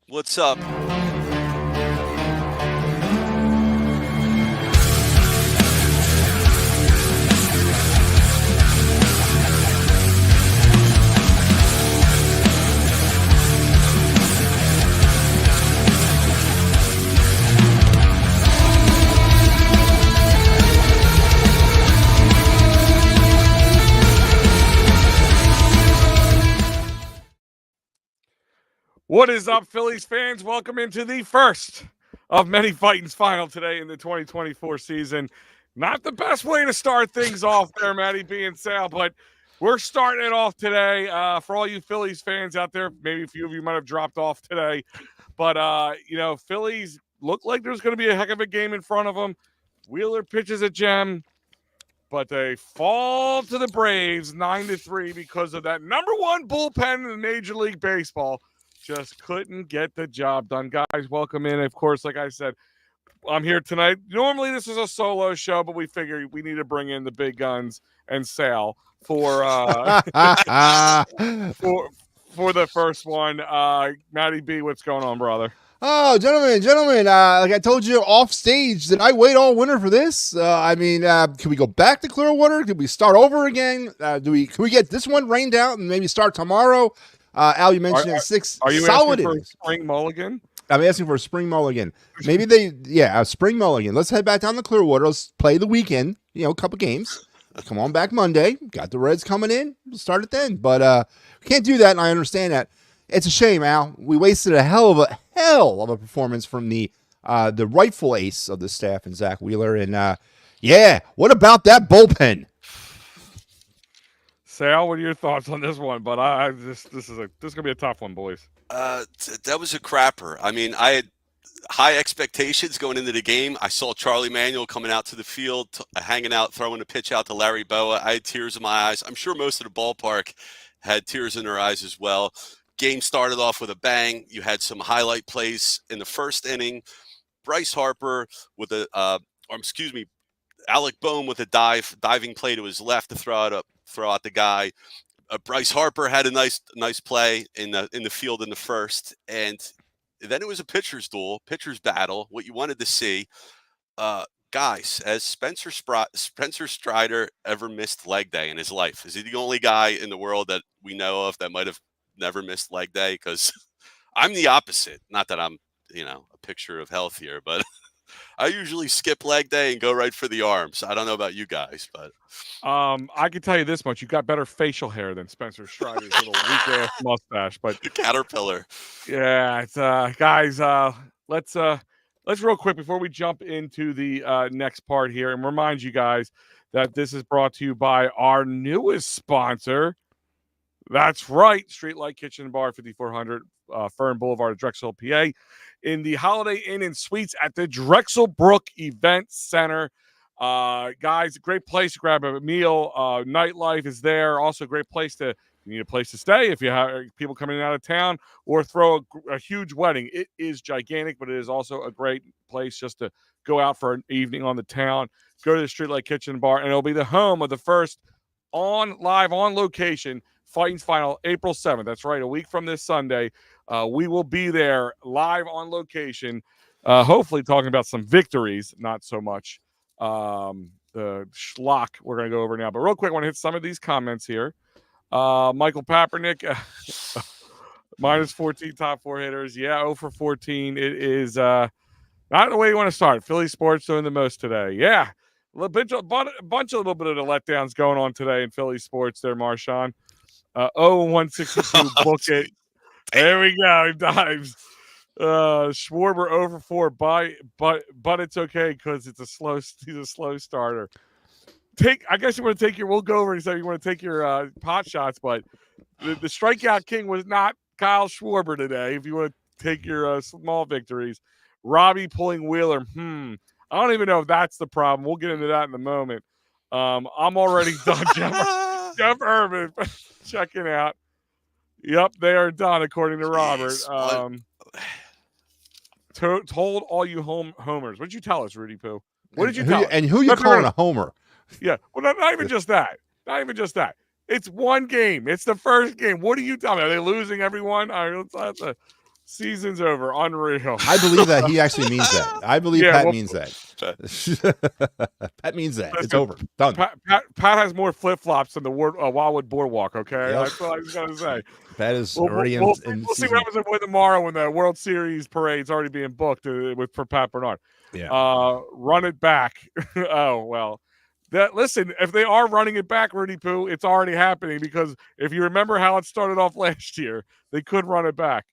What's up? What is up, Phillies fans? Welcome into the first of many Phightins Phinal today in the 2024 season. Not the best way to start things off there, Matty B and Sal, but we're starting it off today. For all you Phillies fans out there, maybe a few of you might have dropped off today, but, Phillies look like there's going to be a heck of a game in front of them. Wheeler pitches a gem, but they fall to the Braves 9-3 because of that number one bullpen in Major League Baseball. Just couldn't get the job done. Guys, welcome in. Of course, like I said, I'm here tonight. Normally, this is a solo show, but we figured we need to bring in the big guns and Sal for for the first one. Matty B, what's going on, brother? Oh, gentlemen, like I told you off stage, did I wait all winter for this? Can we go back to Clearwater? Did we start over again? Can we get this one rained out and maybe start tomorrow? Al, you mentioned Are you solid asking for a spring mulligan? I'm asking for a spring mulligan. Maybe a spring mulligan. Let's head back down to Clearwater. Let's play the weekend, a couple games. Come on back Monday. Got the Reds coming in. We'll start it then. But we can't do that, and I understand that. It's a shame, Al. We wasted a hell of a performance from the rightful ace of the staff and Zach Wheeler. And what about that bullpen? Sal, what are your thoughts on this one? But this is gonna be a tough one, boys. That was a crapper. I mean, I had high expectations going into the game. I saw Charlie Manuel coming out to the field, hanging out, throwing a pitch out to Larry Boa. I had tears in my eyes. I'm sure most of the ballpark had tears in their eyes as well. Game started off with a bang. You had some highlight plays in the first inning. Bryce Harper with Alec Boehm with a diving play to his left to throw out the guy. Bryce Harper had a nice play in the field in the first, and then it was a pitcher's battle. What you wanted to see, guys. Has Spencer Strider ever missed leg day in his life? Is he the only guy in the world that we know of that might have never missed leg day? Because I'm the opposite. Not that I'm a picture of health here, but I usually skip leg day and go right for the arms. I don't know about you guys, but I can tell you this much: you got better facial hair than Spencer Strider's little weak ass mustache. But caterpillar. Yeah, it's guys. Let's real quick before we jump into the next part here, and remind you guys that this is brought to you by our newest sponsor. That's right, Streetlight Kitchen Bar, 5400 Ferne Blvd, Drexel, PA, in the Holiday Inn and Suites at the Drexel Brook Event Center. Guys, great place to grab a meal. Nightlife is there. Also, a great place you need a place to stay if you have people coming in out of town, or throw a huge wedding. It is gigantic, but it is also a great place just to go out for an evening on the town. Go to the Streetlight Kitchen Bar, and it'll be the home of the first live on location Phightins Phinal, April 7th. That's right, a week from this Sunday. We will be there live on location, hopefully talking about some victories, not so much the schlock we're going to go over now. But real quick, I want to hit some of these comments here. Michael Papernick, minus 14 top four hitters. Yeah, 0 for 14. It is not the way you want to start. Philly sports doing the most today. Yeah, a bunch of the letdowns going on today in Philly sports there, Marshawn. 162, book it. There we go, dives. Schwarber 0 for 4, but it's okay because he's a slow starter. I guess you want to take we'll go over and say you want to take your pot shots, but the strikeout king was not Kyle Schwarber today. If you want to take your small victories, Robbie pulling Wheeler. I don't even know if that's the problem. We'll get into that in a moment. I'm already done, Jeff Urban checking out. Yep, they are done, according to Robert. Told all you homers. What did you tell us, Rudy Poo? What did you tell us? And who you calling a homer? Yeah, well, not even just that. Not even just that. It's one game. It's the first game. What are you telling me? Are they losing everyone? All right, let's Season's over. Unreal. I believe that he actually means that. I believe Yeah, Pat well, means that. Pat means that. It's over. Done. Pat has more flip flops than the Wildwood Boardwalk. Okay, Yep. that's what I was gonna say. Pat is already in We'll season. see what happens with tomorrow when the World Series parade's already being booked for Pat Bernard. Yeah. Run it back. Oh well. Listen, if they are running it back, Rudy Poo, it's already happening because if you remember how it started off last year, they could run it back.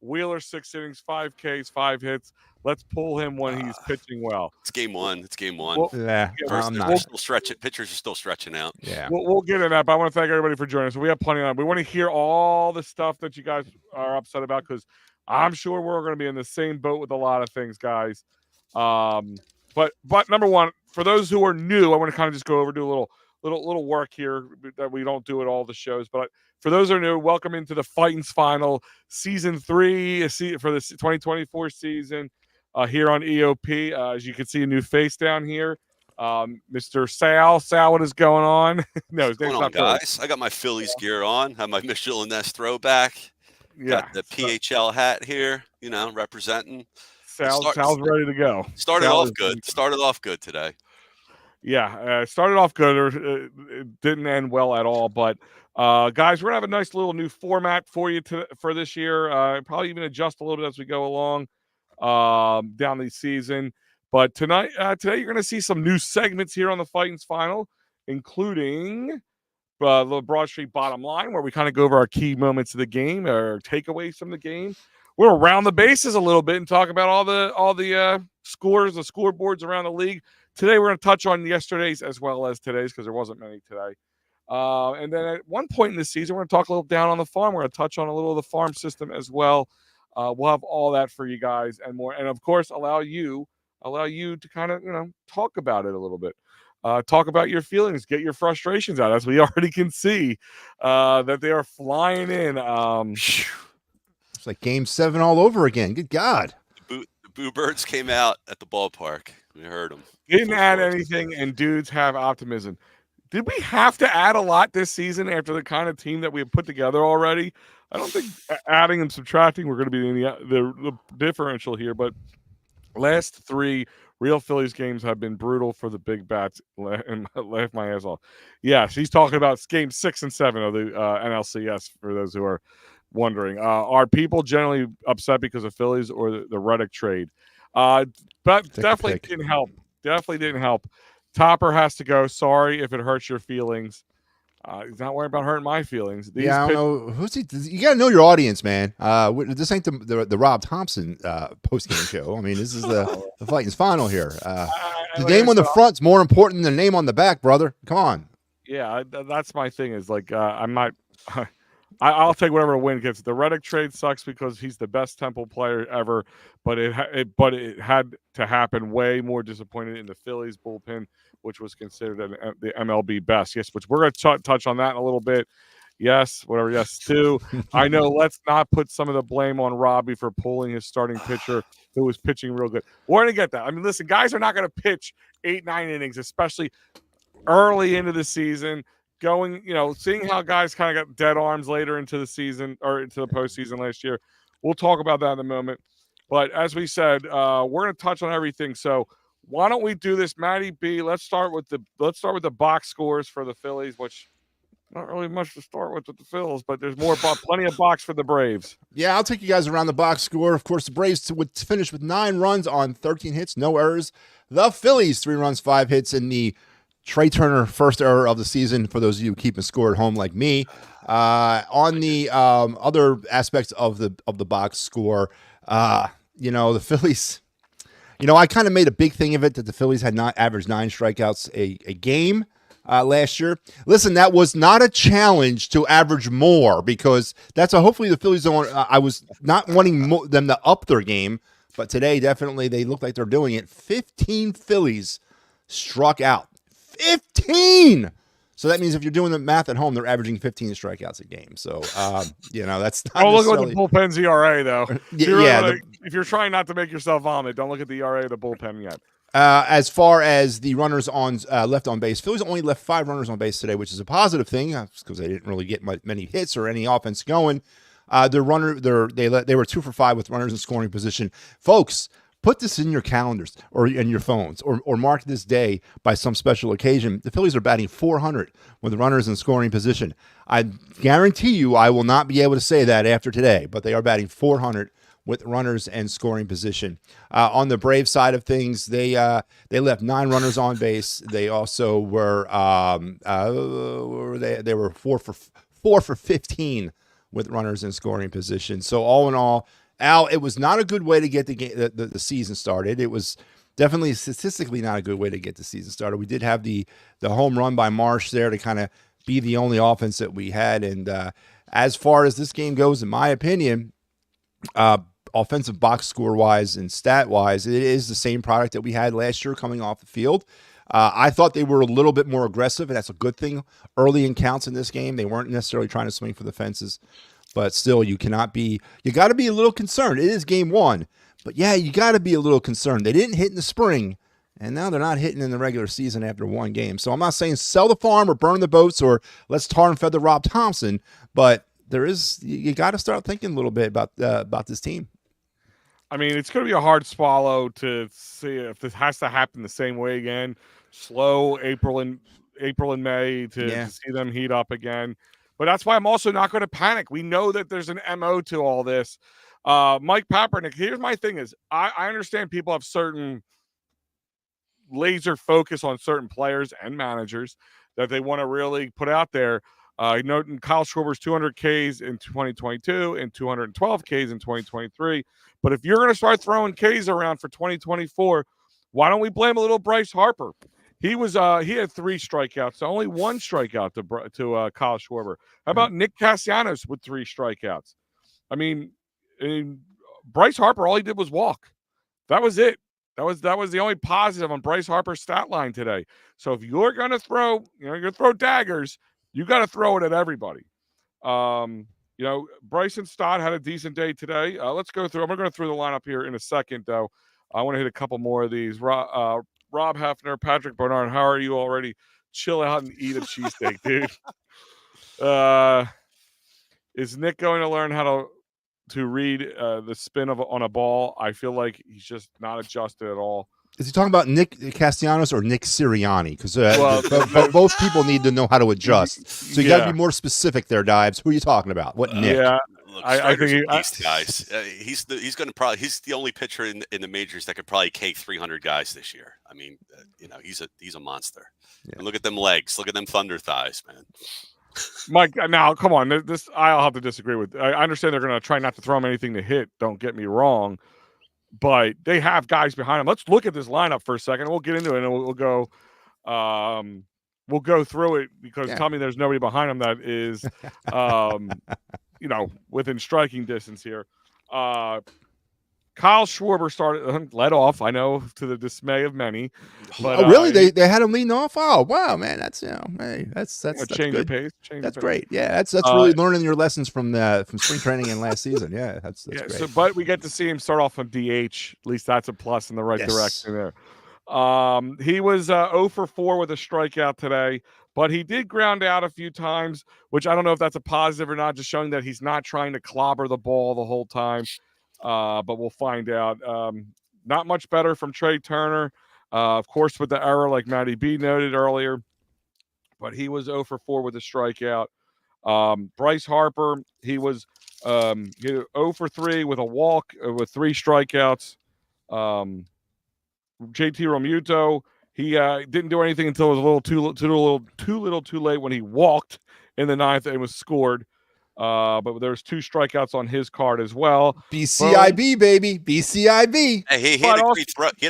Wheeler 6 innings, 5 Ks, 5 hits. Let's pull him when he's pitching well. It's game one. Yeah, I'm not. Still stretching. Pitchers are still stretching out. Yeah. We'll get into that, but I want to thank everybody for joining us. We have plenty on. We want to hear all the stuff that you guys are upset about because I'm sure we're going to be in the same boat with a lot of things, guys. But number one, for those who are new, I want to kind of just go over, do a little work here that we don't do at all the shows. But for those who are new, welcome into the Phightins Phinal Season 3 for the 2024 season here on EOP. As you can see, a new face down here. Mr. Sal. Sal, what is going on? No, his name's not guys. I got my Phillies gear on. Have my Mitchell and Ness throwback. Yeah. Got the PHL hat here, representing. Sal's ready to go. Started off good today. Yeah, started off good. It didn't end well at all. But, guys, we're going to have a nice little new format for you for this year. Probably even adjust a little bit as we go along down the season. But today you're going to see some new segments here on the Phightins Phinal, including the Broad Street Bottom Line, where we kind of go over our key moments of the game, or takeaways from the game. We're around the bases a little bit and talk about all the scores, the scoreboards around the league. Today we're going to touch on yesterday's as well as today's because there wasn't many today. And then at one point in the season, we're going to talk a little down on the farm. We're going to touch on a little of the farm system as well. We'll have all that for you guys and more, and of course allow you to kind of talk about it a little bit. Talk about your feelings, get your frustrations out, as we already can see that they are flying in. It's like Game 7 all over again. Good God. The Boo Birds came out at the ballpark. We heard them. Didn't add anything, and dudes have optimism. Did we have to add a lot this season after the kind of team that we have put together already? I don't think adding and subtracting we're going to be in the differential here, but last 3 real Phillies games have been brutal for the big bats, and laugh my ass off. Yes, he's talking about game 6 and 7 of the NLCS, for those who are wondering. Are people generally upset because of Phillies or the Reddick trade? But definitely didn't help. Definitely didn't help. Topper has to go. Sorry if it hurts your feelings. He's not worried about hurting my feelings. I don't know. Who's he? You got to know your audience, man. This ain't the Rob Thompson post game show. I mean, this is the Phightins Phinal here. The name on the front's more important than the name on the back, brother. Come on. Yeah, that's my thing. Is like I'm not. I'll take whatever a win gets. The Reddick trade sucks because he's the best Temple player ever, but it had to happen. Way more disappointed in the Phillies bullpen, which was considered the MLB best. Yes, which we're going to touch on that in a little bit. Yes, whatever. Yes, too. I know. Let's not put some of the blame on Robbie for pulling his starting pitcher who was pitching real good. We're going to get that. I mean, listen, guys are not going to pitch 8-9 innings, especially early into the season. Going, seeing how guys kind of got dead arms later into the season or into the postseason last year. We'll talk about that in a moment. But as we said, we're going to touch on everything. So why don't we do this, Matty B? Let's start with the box scores for the Phillies, which not really much to start with the Phils, but there's plenty of box for the Braves. Yeah, I'll take you guys around the box score. Of course, the Braves would finish with 9 runs on 13 hits, no errors. The Phillies 3 runs, 5 hits in the Trey Turner first error of the season, for those of you keeping score at home like me. On the other aspects of the box score, the Phillies, I kind of made a big thing of it that the Phillies had not averaged 9 strikeouts a game last year. Listen, that was not a challenge to average more, because hopefully the Phillies don't. I was not wanting them to up their game, but today definitely they look like they're doing it. 15 Phillies struck out. 15. So that means if you're doing the math at home, they're averaging 15 strikeouts a game. So, that's not. Oh, look at the bullpen's ERA, though. Yeah. If you're trying not to make yourself vomit, don't look at the ERA of the bullpen yet. As far as the runners on left on base, Phillies only left 5 runners on base today, which is a positive thing because they didn't really get many hits or any offense going. They were 2 for 5 with runners in scoring position. Folks, put this in your calendars or in your phones or mark this day by some special occasion. The Phillies are batting .400 with runners in scoring position. I guarantee you I will not be able to say that after today, but they are batting .400 with runners and scoring position. On the Brave side of things, they left 9 runners on base. They also were they were 4 for 15 with runners in scoring position. So all in all, Al, it was not a good way to get the season started. It was definitely statistically not a good way to get the season started. We did have the home run by Marsh there to kind of be the only offense that we had. And as far as this game goes, in my opinion, offensive box score wise and stat wise, it is the same product that we had last year coming off the field. I thought they were a little bit more aggressive, and that's a good thing early in counts in this game. They weren't necessarily trying to swing for the fences, but still, you got to be a little concerned. It is game 1, but yeah, you got to be a little concerned. They didn't hit in the spring, and now they're not hitting in the regular season after 1 game. So I'm not saying sell the farm or burn the boats or let's tar and feather Rob Thompson, but you got to start thinking a little bit about this team. I mean, it's going to be a hard swallow to see if this has to happen the same way again. Slow April and May to see them heat up again. But that's why I'm also not going to panic. We know that there's an MO to all this. Mike Papernick, here's my thing is I understand people have certain laser focus on certain players and managers that they want to really put out there. Noting Kyle Schwarber's 200 Ks in 2022 and 212 Ks in 2023. But if you're going to start throwing Ks around for 2024, why don't we blame a little Bryce Harper? He had 3 strikeouts, so only 1 strikeout to Kyle Schwarber. How about Nick Castellanos with 3 strikeouts? I mean, Bryce Harper, all he did was walk. That was it. That was the only positive on Bryce Harper's stat line today. So if you're going to throw, you're going to throw daggers, you got to throw it at everybody. Bryson Stott had a decent day today. Let's go through. I'm going to go through the lineup here in a second, though. I want to hit a couple more of these. Rob Hefner, Patrick Bernard, how are you already? Chill out and eat a cheesesteak, dude. Is Nick going to learn how to read the spin on a ball? I feel like he's just not adjusted at all. Is he talking about Nick Castellanos or Nick Sirianni? Because both people need to know how to adjust. So you got to be more specific there, Dives. Who are you talking about? What Nick? Yeah, look, I think guys. He's the only pitcher in the majors that could probably cake 300 guys this year. I mean, he's a monster. Yeah. And look at them legs. Look at them thunder thighs, man. Mike, now come on. This I'll have to disagree with. I understand they're going to try not to throw him anything to hit. Don't get me wrong. But they have guys behind them. Let's look at this lineup for a second. We'll get into it, and we'll go through it because tell me there's nobody behind them that is, within striking distance here. Kyle Schwarber led off. I know, to the dismay of many. But, really? They had him leading off? Oh, wow, man! That's that's change good. Of pace. That's great. Yeah, that's really learning your lessons from spring training and last season. Yeah, that's great. So, but we get to see him start off on DH. At least that's a plus in the right direction there. He was 0 for 4 with a strikeout today, but he did ground out a few times, which I don't know if that's a positive or not. Just showing that he's not trying to clobber the ball the whole time. But we'll find out. Not much better from Trey Turner. Of course, with the error, like Matty B noted earlier. But he was 0 for 4 with a strikeout. Bryce Harper, he was 0 for 3 with a walk, with 3 strikeouts. JT Realmuto, he didn't do anything until it was a little too late when he walked in the 9th and was scored. But there's 2 strikeouts on his card as well. BCIB, baby. BCIB. Hey, he had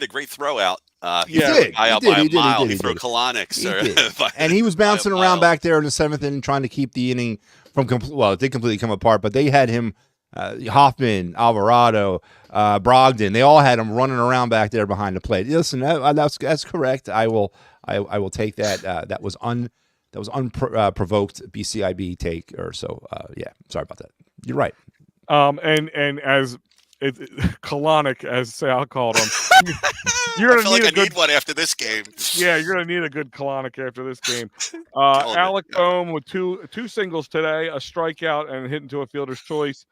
a great throw out. He did. He threw colonics. And he was bouncing around back there in the 7th inning trying to keep the inning from it did completely come apart, but they had him, Hoffman, Alvarado, Brogdon. They all had him running around back there behind the plate. Listen, that's correct. I will take that. That was unprovoked BCIB take or so. Sorry about that. You're right. And as colonic, as Sal called him. You're I gonna feel need like a good. need one after this game. Yeah, you're gonna need a good colonic after this game. Killing Alec it. Boehm with two singles today, a strikeout, and hit into a fielder's choice.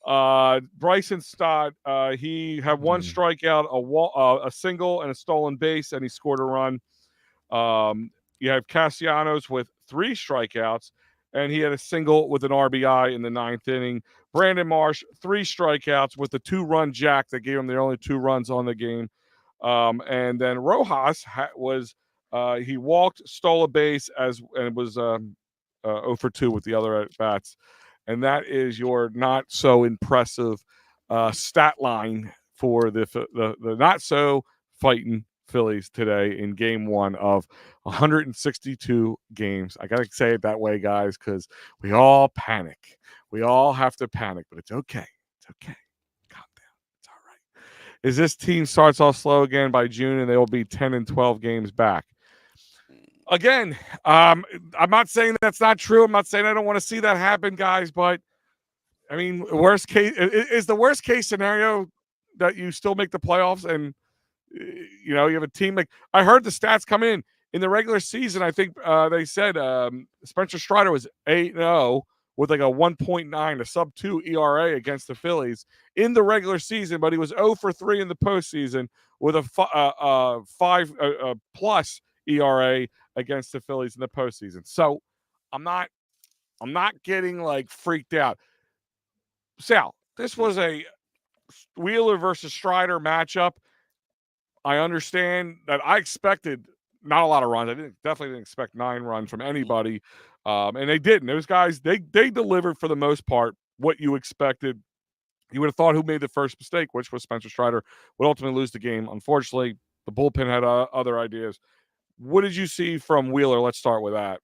Bryson Stott, he had one strikeout, a single, and a stolen base, and he scored a run. You have Castellanos with 3 strikeouts, and he had a single with an RBI in the 9th inning. Brandon Marsh, 3 strikeouts with a 2-run jack that gave him the only 2 runs on the game. And then Rojas he walked, stole a base, and was 0 for 2 with the other at bats. And that is your not so impressive stat line for the not so fighting Phillies today in game 1 of 162 games. I gotta say it that way, guys, because we all panic. We all have to panic, but it's okay. It's okay. Calm down. It's all right. As this team starts off slow again by June, and they will be 10 and 12 games back. Again, I'm not saying that's not true. I'm not saying I don't want to see that happen, guys, but I mean, worst case is the worst case scenario that you still make the playoffs, and you have a team like I heard the stats come in the regular season. I think they said Spencer Strider was 8-0 with like a 1.9, a sub-2 ERA against the Phillies in the regular season, but he was 0 for 3 in the postseason with a 5 plus ERA against the Phillies in the postseason. So I'm not getting like freaked out. Sal, this was a Wheeler versus Strider matchup. I understand that I expected not a lot of runs. I definitely didn't expect 9 runs from anybody. And they didn't. Those guys, they delivered for the most part what you expected. You would have thought who made the first mistake, which was Spencer Strider, would ultimately lose the game. Unfortunately, the bullpen had other ideas. What did you see from Wheeler? Let's start with that.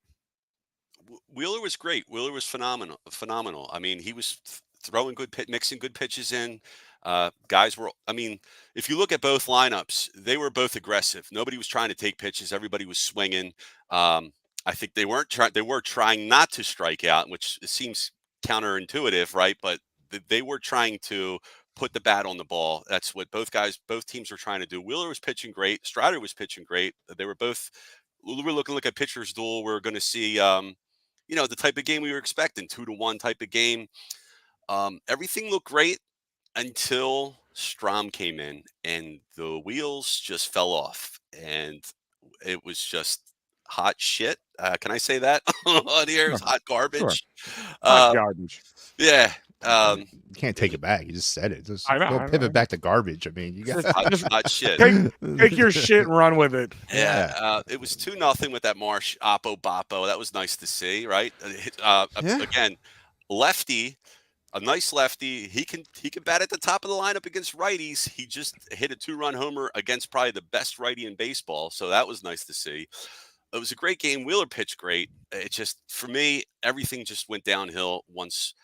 Wheeler was great. Wheeler was phenomenal. I mean, he was throwing mixing good pitches in. Guys were, I mean, if you look at both lineups, they were both aggressive. Nobody was trying to take pitches. Everybody was swinging. I think they were trying not to strike out, which seems counterintuitive, right? But they were trying to put the bat on the ball. That's what both teams were trying to do. Wheeler was pitching great. Strider was pitching great. They were both, we're looking like a pitcher's duel. We're going to see, the type of game we were expecting, 2-1 type of game. Everything looked great until Strom came in and the wheels just fell off, and it was just hot shit. Can I say that on here? It was hot garbage. Sure. Hot garbage. Yeah. You can't take it back. You just said it. Just pivot back to garbage. I mean, you got hot shit. Take your shit and run with it. Yeah. It was 2-0 with that Marsh Oppo Boppo. That was nice to see, right? Again, lefty. A nice lefty. He can bat at the top of the lineup against righties. He just hit a 2-run homer against probably the best righty in baseball. So that was nice to see. It was a great game. Wheeler pitched great. It just, for me, everything just went downhill once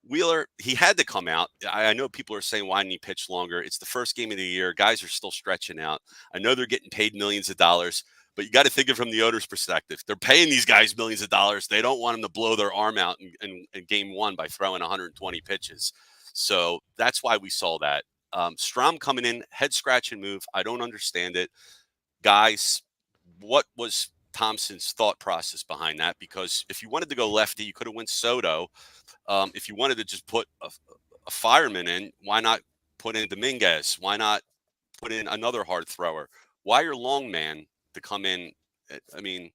Wheeler, he had to come out. I know people are saying, why didn't he pitch longer? It's the first game of the year. Guys are still stretching out. I know they're getting paid millions of dollars. But you got to think of it from the owner's perspective. They're paying these guys millions of dollars. They don't want them to blow their arm out in game 1 by throwing 120 pitches. So that's why we saw that. Strom coming in, head scratch and move. I don't understand it. Guys, what was Thompson's thought process behind that? Because if you wanted to go lefty, you could have went Soto. If you wanted to just put a fireman in, why not put in Dominguez? Why not put in another hard thrower? Why your long man to come in? I mean,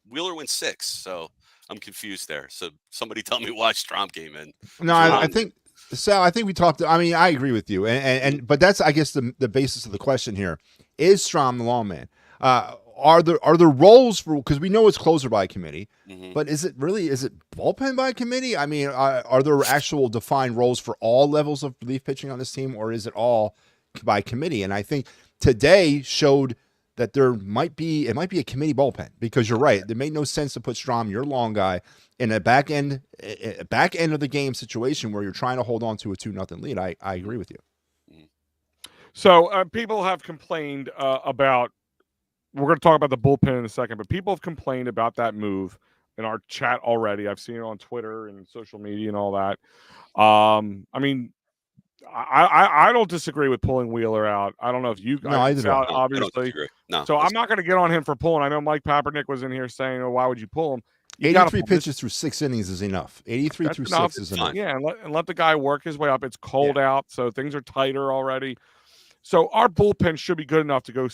Wheeler went 6, so I'm confused there. So somebody tell me why Strom came in. No, I think Sal. I think we talked. I mean, I agree with you, and but that's, I guess, the basis of the question here. Is Strom the long man? Are there roles for, because we know it's closer by committee, but is it bullpen by committee? I mean, are there actual defined roles for all levels of relief pitching on this team, or is it all by committee? And I think today showed that it might be a committee bullpen, because you're right. It made no sense to put Strom, your long guy, in a back end of the game situation where you're trying to hold on to a 2-0 lead. I agree with you. So people have complained about. We're going to talk about the bullpen in a second, but people have complained about that move in our chat already. I've seen it on Twitter and social media and all that. I mean, I don't disagree with pulling Wheeler out. I don't know if you No, I did not. I don't obviously. disagree. No, So I'm not going to get on him for pulling. I know Mike Papernick was in here saying, "Oh, why would you pull him?" You 83 pitches through 6 innings is enough. 83 through enough. 6 is enough. Yeah, and let the guy work his way up. It's cold out, so things are tighter already. So our bullpen should be good enough to go,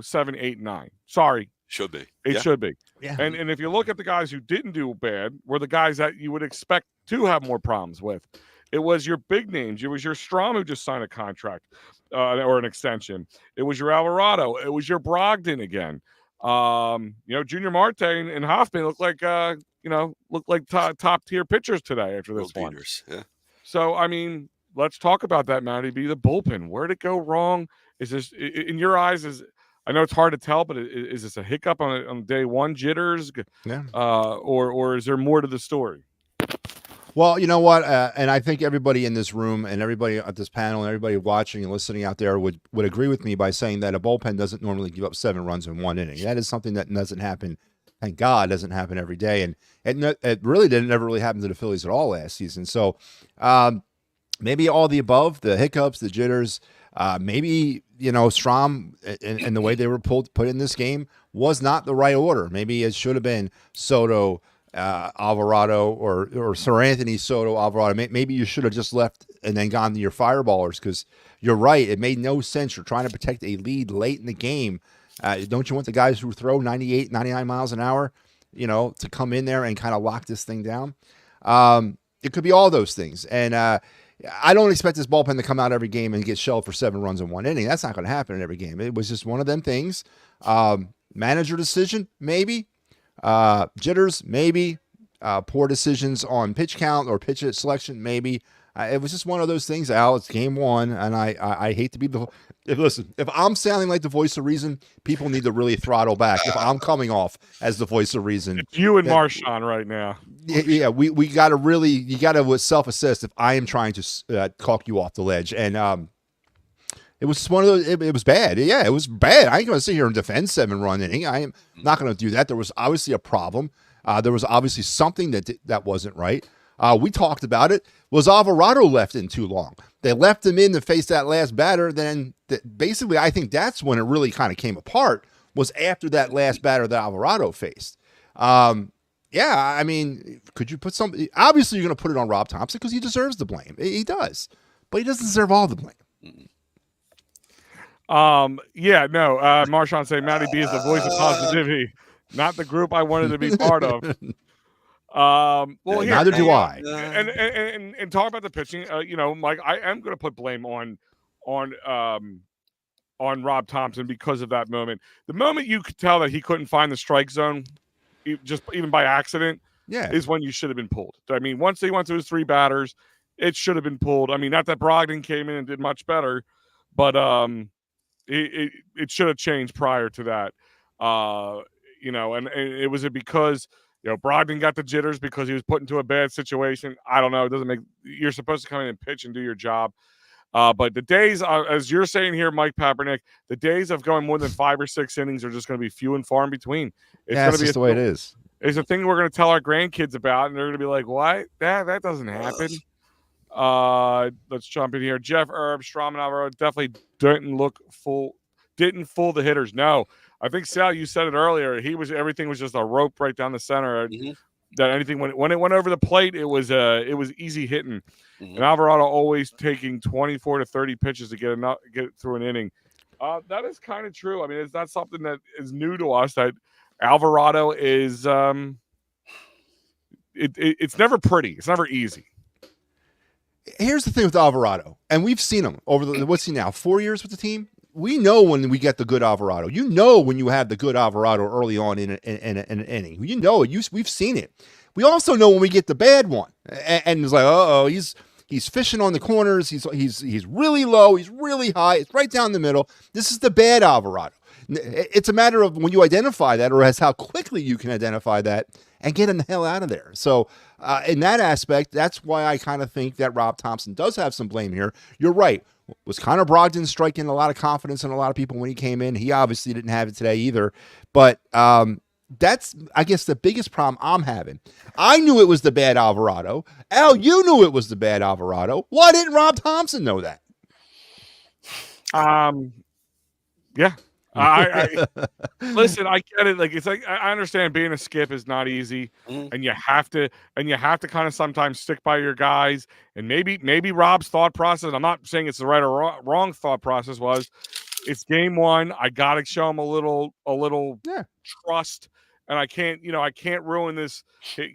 7, 8, 9. Sorry, should be. It should be. Yeah. And if you look at the guys who didn't do bad, were the guys that you would expect to have more problems with. It was your big names. It was your Strom who just signed a contract or an extension. It was your Alvarado. It was your Brogdon again. Junior Marte and Hoffman look like top tier pitchers today after this one. Yeah. So I mean, let's talk about that, Matty B. The bullpen. Where'd it go wrong? Is this in your eyes? I know it's hard to tell, but is this a hiccup on day one, jitters? Yeah. Or is there more to the story? Well, you know what? And I think everybody in this room and everybody at this panel and everybody watching and listening out there would agree with me by saying that a bullpen doesn't normally give up 7 runs in 1 inning. That is something that doesn't happen. Thank God, doesn't happen every day. And it really never really happen to the Phillies at all last season. So maybe all the above, the hiccups, the jitters, maybe, Strom and the way they were put in this game was not the right order. Maybe it should have been Soto, Alvarado, or Sir Anthony, Soto, Alvarado. Maybe you should have just left and then gone to your fireballers, because you're right. It made no sense. You're trying to protect a lead late in the game. Don't you want the guys who throw 98, 99 miles an hour, to come in there and kind of lock this thing down? It could be all those things. And I don't expect this bullpen to come out every game and get shelled for 7 runs in 1 inning. That's not going to happen in every game. It was just one of them things. Manager decision, maybe. Jitters, maybe. Poor decisions on pitch count or pitch selection, maybe. It was just one of those things, Al. It's game 1, and I hate to be if I'm sounding like the voice of reason, people need to really throttle back. If I'm coming off as the voice of reason, it's you and Marshawn right now. Yeah, we got to you got to self-assess if I am trying to talk you off the ledge. And it was one of those. It was bad. Yeah, it was bad. I ain't going to sit here and defend 7-run inning. I am not going to do that. There was obviously a problem. There was obviously something that wasn't right. We talked about it. Was Alvarado left in too long? They left him in to face that last batter. Then basically, I think that's when it really kind of came apart. Was after that last batter that Alvarado faced. Yeah, I mean, could you put something? Obviously, you're going to put it on Rob Thompson because he deserves the blame. He does, but he doesn't deserve all the blame. Marshawn saying Matty B is the voice of positivity, not the group I wanted to be part of. Neither do I. And talk about the pitching. Mike, I am going to put blame on Rob Thompson because of that moment. The moment you could tell that he couldn't find the strike zone, even by accident, is when you should have been pulled. I mean, once they went through his 3 batters, it should have been pulled. I mean, not that Brogdon came in and did much better, but it should have changed prior to that. And it was because Brogdon got the jitters because he was put into a bad situation. I don't know. It doesn't make. You're supposed to come in and pitch and do your job. But the days, as you're saying here, Mike Papernick, the days of going more than 5 or 6 innings are just going to be few and far in between. It's just the way it is. It's a thing we're going to tell our grandkids about, and they're going to be like, "What? That doesn't happen." Let's jump in here. Jeff Erb, Strom and Alvaro definitely didn't fool the hitters. No, I think Sal, you said it earlier. Everything was just a rope right down the center. Mm-hmm. That anything when it went over the plate, it was easy hitting. Mm-hmm. And Alvarado always taking 24 to 30 pitches to get through an inning. That is kind of true. I mean, it's not something that is new to us. That Alvarado is it's never pretty. It's never easy. Here's the thing with Alvarado, and we've seen him over what's he now, 4 years with the team? We know when we get the good Alvarado. You know when you have the good Alvarado early on in an inning. You know it. We've seen it. We also know when we get the bad one, and it's like, he's fishing on the corners. He's really low. He's really high. It's right down the middle. This is the bad Alvarado. It's a matter of when you identify that, or as how quickly you can identify that and get him the hell out of there. So in that aspect, that's why I kind of think that Rob Thompson does have some blame here. You're right. Was Connor Brogdon striking a lot of confidence in a lot of people when he came in? He obviously didn't have it today either. But that's, I guess, the biggest problem I'm having. I knew it was the bad Alvarado. Al, you knew it was the bad Alvarado. Why didn't Rob Thompson know that? Yeah. I listen, I get it. Like, it's like, I understand being a skip is not easy, and you have to kind of sometimes stick by your guys. And maybe Rob's thought process, I'm not saying it's the right or wrong thought process, was it's game one. I got to show him a little trust, and I can't ruin this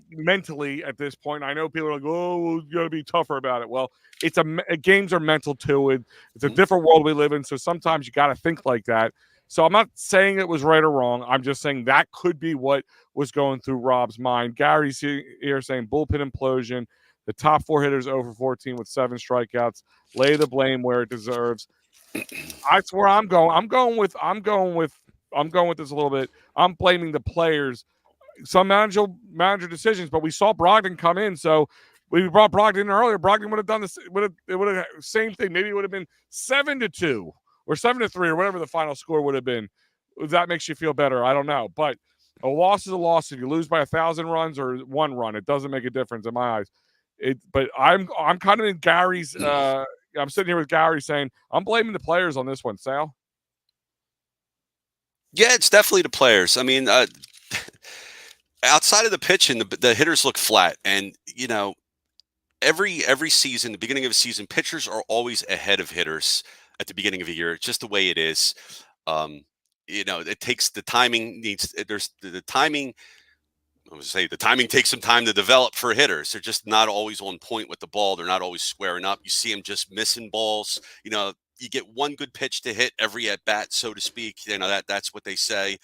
mentally at this point. I know people are like, oh, you got to be tougher about it. Well, it's games are mental too. It's a different world we live in. So sometimes you got to think like that. So I'm not saying it was right or wrong. I'm just saying that could be what was going through Rob's mind. Gary's here saying bullpen implosion. The top 4 hitters over 14 with 7 strikeouts. Lay the blame where it deserves. That's where I'm going. I'm going with this a little bit. I'm blaming the players. Some manager decisions, but we saw Brogdon come in, so we brought Brogdon in earlier. Brogdon would have done this. It would have same thing. Maybe it would have been 7-2 or 7-3 or whatever the final score would have been. If that makes you feel better, I don't know. But a loss is a loss. If you lose by 1,000 runs or 1 run, it doesn't make a difference in my eyes. But I'm kind of in Gary's. I'm sitting here with Gary saying I'm blaming the players on this one. Sal. Yeah, it's definitely the players. I mean, outside of the pitching, the hitters look flat, and every season, the beginning of a season, pitchers are always ahead of hitters at the beginning of a year. It's just the way it is. It takes the timing. There's the timing. I would say the timing takes some time to develop for hitters. They're just not always on point with the ball. They're not always squaring up. You see them just missing balls. You get one good pitch to hit every at bat, so to speak. That's what they say.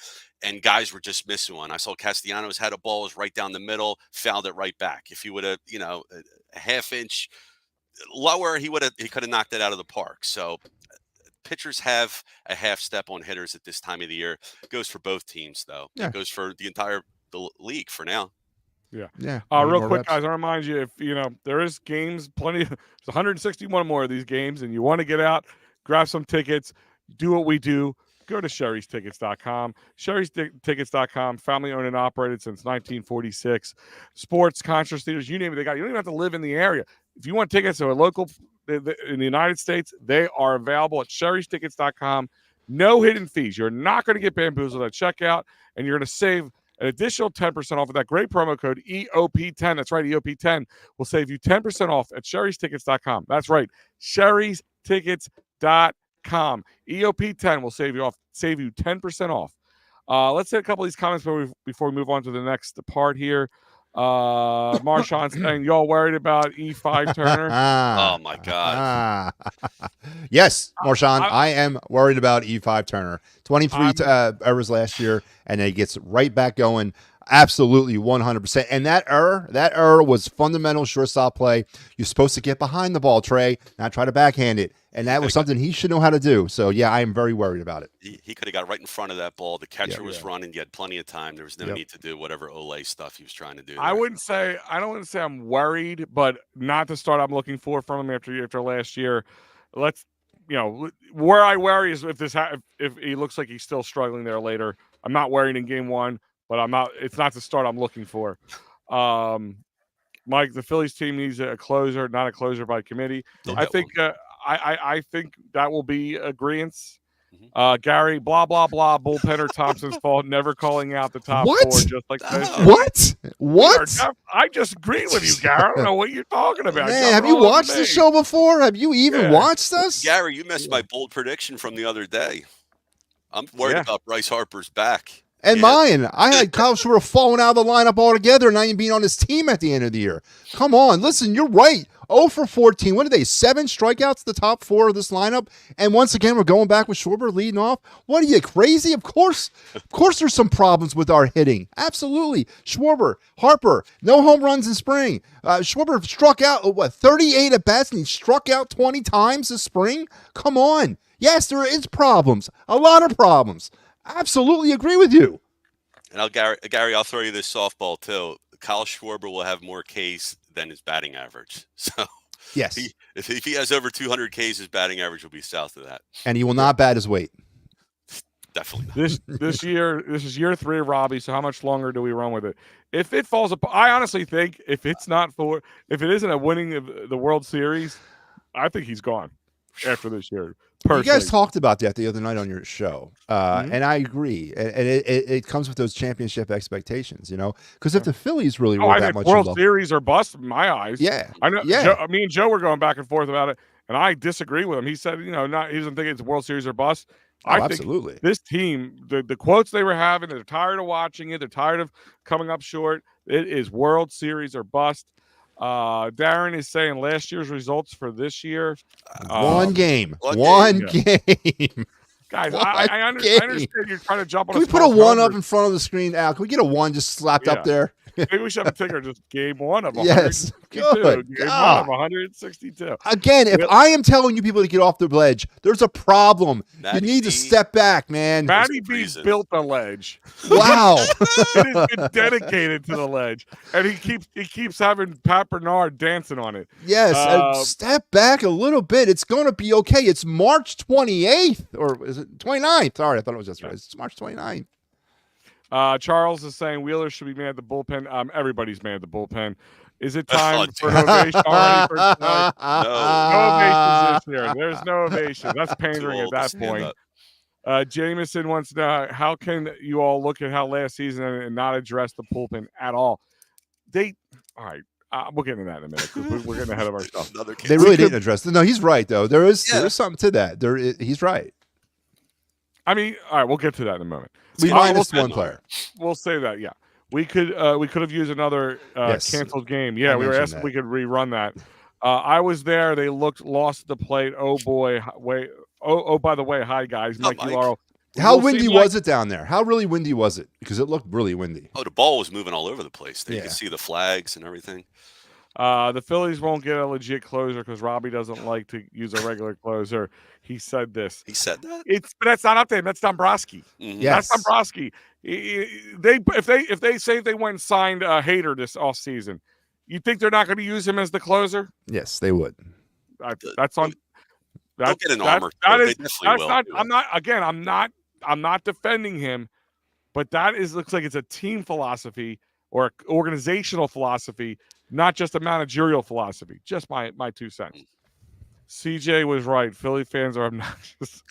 And guys were just missing one. I saw Castellanos had a ball, was right down the middle, fouled it right back. If he would have, a half inch lower, he could have knocked it out of the park. So pitchers have a half step on hitters at this time of the year. It goes for both teams, though. Yeah. It goes for the entire league for now. Yeah. Real quick, guys, I remind you, if there is games, there's 161 more of these games, and you want to get out, grab some tickets, do what we do. Go to Sherry'sTickets.com. Sherry'sTickets.com, family owned and operated since 1946. Sports, concert theaters, you name it, they got. You don't even have to live in the area. If you want tickets to a local in the United States, they are available at Sherry'sTickets.com. No hidden fees. You're not going to get bamboozled at checkout, and you're going to save an additional 10% off with that great promo code EOP10. That's right, EOP10 will save you 10% off at Sherry'sTickets.com. That's right, Sherry'sTickets.com. EOP10 will save you 10% off. Let's hit a couple of these comments before we move on to the next part here. Marshawn saying, y'all worried about E5 Turner? Oh my God. Yes, Marshawn, I am worried about E5 Turner. 23 errors last year, and then he gets right back going. Absolutely 100%. And that error was fundamental shortstop play. You're supposed to get behind the ball, Trey, not try to backhand it. And that was something he should know how to do. So, yeah, I am very worried about it. He could have got right in front of that ball. The catcher was running. You had plenty of time. There was no need to do whatever Olay stuff he was trying to do. I wouldn't say I'm worried, but not the start I'm looking for from him after last year. Where I worry is if he looks like he's still struggling there later. I'm not worried in game one, but it's not the start I'm looking for. Mike, the Phillies team needs a closer, not a closer by committee. I think that will be agreeance. Gary, blah, blah, blah, bullpenner Thompson's fault, never calling out the top 4, just like this. What? I just agree with you, Gary. I don't know what you're talking about. Man, have you watched the show before? Have you even watched us? Gary, you missed my bold prediction from the other day. I'm worried about Bryce Harper's back. And mine. I had Kyle Schwarber falling out of the lineup altogether and not even being on his team at the end of the year. Come on. Listen, you're right. 0 for 14. What are they? 7 strikeouts, the top 4 of this lineup. And once again, we're going back with Schwarber leading off. What are you, crazy? Of course there's some problems with our hitting. Absolutely. Schwarber, Harper, no home runs in spring. Schwarber struck out, 38 at bats, and he struck out 20 times this spring? Come on. Yes, there is problems. A lot of problems. Absolutely agree with you. And Gary, I'll throw you this softball too. Kyle Schwarber will have more Ks than his batting average. So yes, if he has over 200 Ks, his batting average will be south of that. And he will not bat his weight. Definitely not. This is year 3 of Robbie. So how much longer do we run with it? If it falls apart, I honestly think if it isn't a winning of the World Series, I think he's gone after this year. You guys talked about that the other night on your show, and I agree. And it comes with those championship expectations, because if the Phillies really were that much World Series or bust, in my eyes. Yeah, I know. Yeah. Me and Joe were going back and forth about it, and I disagree with him. He said, he doesn't think it's World Series or bust. I think absolutely. This team, the quotes they were having, they're tired of watching it. They're tired of coming up short. It is World Series or bust. Darren is saying last year's results for this year. One game. Guys, I understand you're trying to jump on. Can we put a 1 up in front of the screen, Al? Can we get a 1 just slapped up there? Maybe we should have a ticker just game 1 of 162. Yes, good. Game 1 of 162. Again, if I am telling you people to get off the ledge, there's a problem. You need to step back, man. Matty B built the ledge. Wow. It has been dedicated to the ledge, and he keeps having Pat Bernard dancing on it. Yes, step back a little bit. It's going to be okay. It's March 28th, or is it 29th? Sorry, I thought it was just right. It's March 29th. Charles is saying Wheeler should be mad at the bullpen. Everybody's mad at the bullpen. Is it time for an ovation already for tonight? No ovations this year. There's no ovation. That's pandering at that point. Jameson wants to know, how can you all look at how last season and not address the bullpen at all? All right. We'll get into that in a minute because we're getting ahead of ourselves. They really didn't address it. No, he's right, though. There is something to that. He's right. I mean, all right, we'll get to that in a moment. We minus one player. We'll say that, yeah. We could have used another canceled game. Yeah, we were asked if we could rerun that. I was there. They lost at the plate. Oh boy, wait. Oh, by the way, hi guys, Mike Lauro. How windy was it down there? How really windy was it? Because it looked really windy. Oh, the ball was moving all over the place. You could see the flags and everything. The Phillies won't get a legit closer because Robbie doesn't like to use a regular closer. He said this. He said that? But that's not up to him. That's Dombrowski. Mm-hmm. Yes. That's Dombrowski. If they say they went and signed a Hader this offseason, you think they're not going to use him as the closer? Yes, they would. That's on. They'll get an armor. I'm not defending him, but looks like it's a team philosophy or organizational philosophy, not just a managerial philosophy. Just my 2 cents. CJ was right. Philly fans are obnoxious.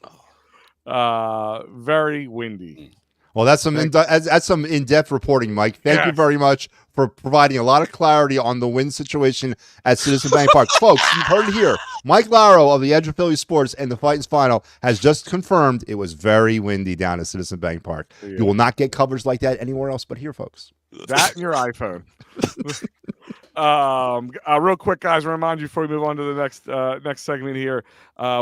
Very windy. Well, that's some in-depth reporting, Mike. Thank you very much for providing a lot of clarity on the wind situation at Citizen Bank Park. Folks, you've heard it here. Mike Lauro of the Edge of Philly Sports and the Phightins Phinal has just confirmed it was very windy down at Citizen Bank Park. Yeah. You will not get coverage like that anywhere else but here, folks. That and your iPhone. Real quick, guys, remind you before we move on to the next segment here.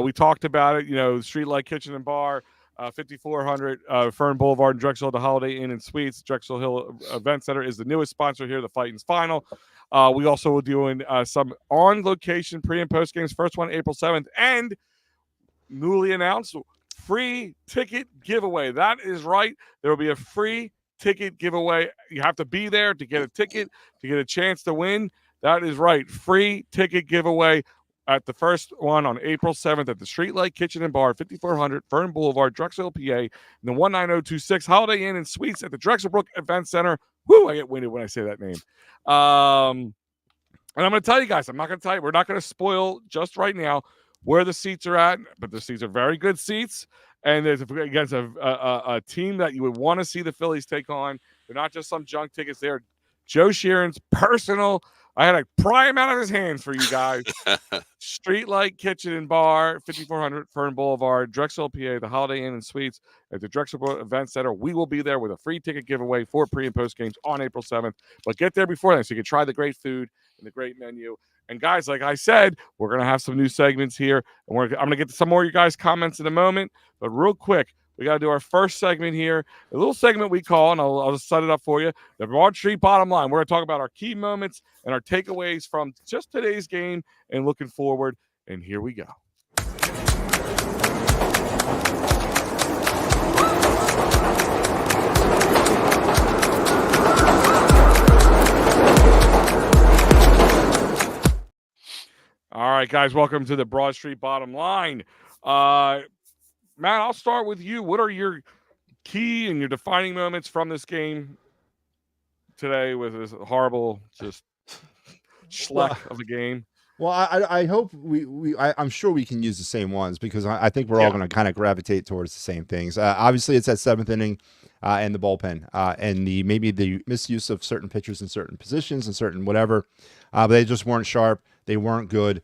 We talked about it, Streetlight Kitchen and Bar, 5400 Ferne Blvd, Drexel Hill, the Holiday Inn and Suites. Drexel Hill Event Center is the newest sponsor here, the Phightins Phinal. We also will be doing some on-location pre- and post games. First one, April 7th, and newly announced free ticket giveaway. That is right. There will be a free ticket giveaway. You have to be there to get a ticket, to get a chance to win. That is right. Free ticket giveaway at the first one on April 7th at the Streetlight Kitchen and Bar, 5400 Ferne Blvd, Drexel Hill, PA, and the 19026 Holiday Inn and Suites at the Drexel Brook Event Center. Woo, I get winded when I say that name. And I'm going to tell you guys, we're not going to spoil just right now where the seats are at, but the seats are very good seats. And there's against a team that you would want to see the Phillies take on. They're not just some junk tickets. They're Joe Sheeran's personal. I had to pry him out of his hands for you guys. Streetlight Kitchen and Bar, 5400 Ferne Blvd, Drexel, PA, the Holiday Inn and Suites at the Drexel Brook Event Center. We will be there with a free ticket giveaway for pre- and post games on April 7th. But get there before then so you can try the great food and the great menu. And guys, like I said, we're going to have some new segments here. And I'm going to get to some more of you guys' comments in a moment. But real quick, we got to do our first segment here, a little segment we call, and I'll just set it up for you, the Broad Street Bottom Line. We're going to talk about our key moments and our takeaways from just today's game and looking forward. And here we go. All right, guys, welcome to the Broad Street Bottom Line. Matt, I'll start with you. What are your key and your defining moments from this game today with this horrible just schleck of a game? Well, I hope I'm sure we can use the same ones because I think we're all going to kind of gravitate towards the same things. Obviously, it's that 7th inning and the bullpen and maybe the misuse of certain pitchers in certain positions and certain whatever. But they just weren't sharp. They weren't good.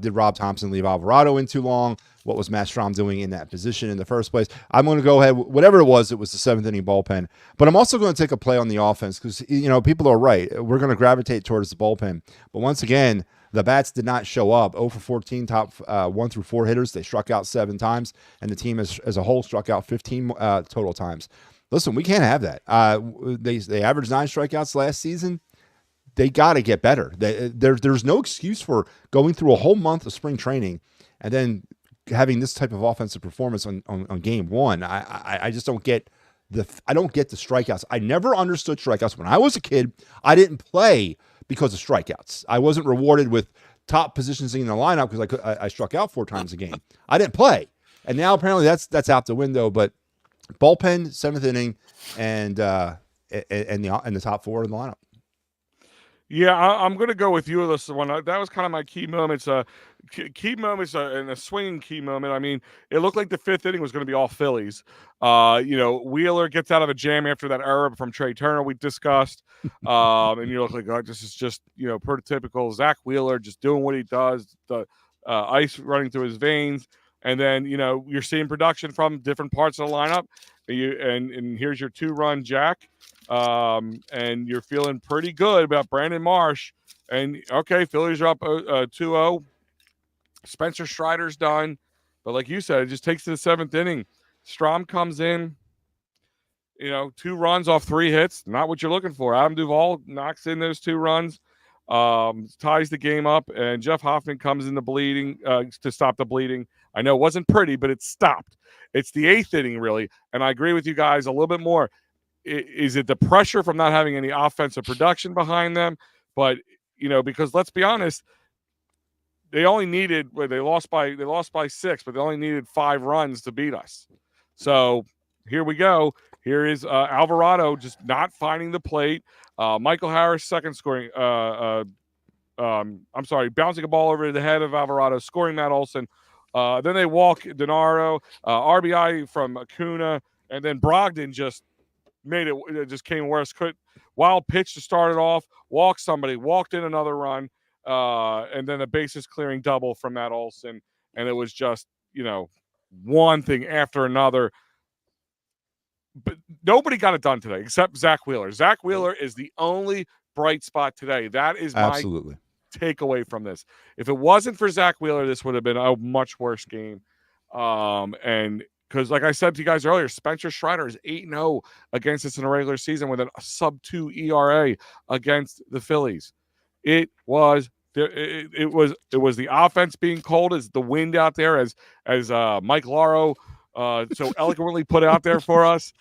Did Rob Thompson leave Alvarado in too long? What was Matt Strahm doing in that position in the first place? I'm going to go ahead. Whatever it was the 7th inning bullpen. But I'm also going to take a play on the offense because, people are right. We're going to gravitate towards the bullpen. But once again, the bats did not show up. 0 for 14 top 1 through 4 hitters. They struck out 7 times, and the team as a whole struck out 15 total times. Listen, we can't have that. They averaged 9 strikeouts last season. They got to get better. There's no excuse for going through a whole month of spring training and then having this type of offensive performance on game one. I just don't get the strikeouts. I never understood strikeouts. When I was a kid, I didn't play because of strikeouts. I wasn't rewarded with top positions in the lineup because I struck out 4 times a game. I didn't play. And now apparently that's out the window, but bullpen, 7th inning, and the top 4 in the lineup. Yeah, I'm going to go with you on this one. That was kind of my key moments. Key moments and a swinging key moment. I mean, it looked like the 5th inning was going to be all Phillies. Wheeler gets out of a jam after that error from Trey Turner we discussed. And you look like, oh, this is just, prototypical Zach Wheeler just doing what he does, the ice running through his veins. And then, you're seeing production from different parts of the lineup. And here's your 2-run jack. And you're feeling pretty good about Brandon Marsh. And okay, Phillies are up 2-0. Spencer Strider's done, but like you said, it just takes to the 7th inning. Strahm comes in, 2 runs off 3 hits, not what you're looking for. Adam Duvall knocks in those 2 runs, ties the game up, and Jeff Hoffman comes in the bleeding to stop the bleeding. I know it wasn't pretty, but it stopped. It's the 8th inning, really, and I agree with you guys a little bit more. Is it the pressure from not having any offensive production behind them? But because let's be honest, they only needed they lost by 6, but they only needed 5 runs to beat us. So here we go. Here is Alvarado just not finding the plate. Michael Harris second scoring. Bouncing a ball over the head of Alvarado, scoring Matt Olson. Then they walk Denaro, RBI from Acuna, and then Brogdon just made it just came worse. Wild pitch to start it off, walked somebody, walked in another run, and then a bases clearing double from Matt Olson. And it was just, one thing after another. But nobody got it done today except Zach Wheeler. Zach Wheeler is the only bright spot today. That is my takeaway from this. If it wasn't for Zach Wheeler, this would have been a much worse game. And because, like I said to you guys earlier, Spencer Strider is 8-0 against us in a regular season with a sub-2 ERA against the Phillies. It was the offense being cold as the wind out there, as Mike Lauro so eloquently put out there for us.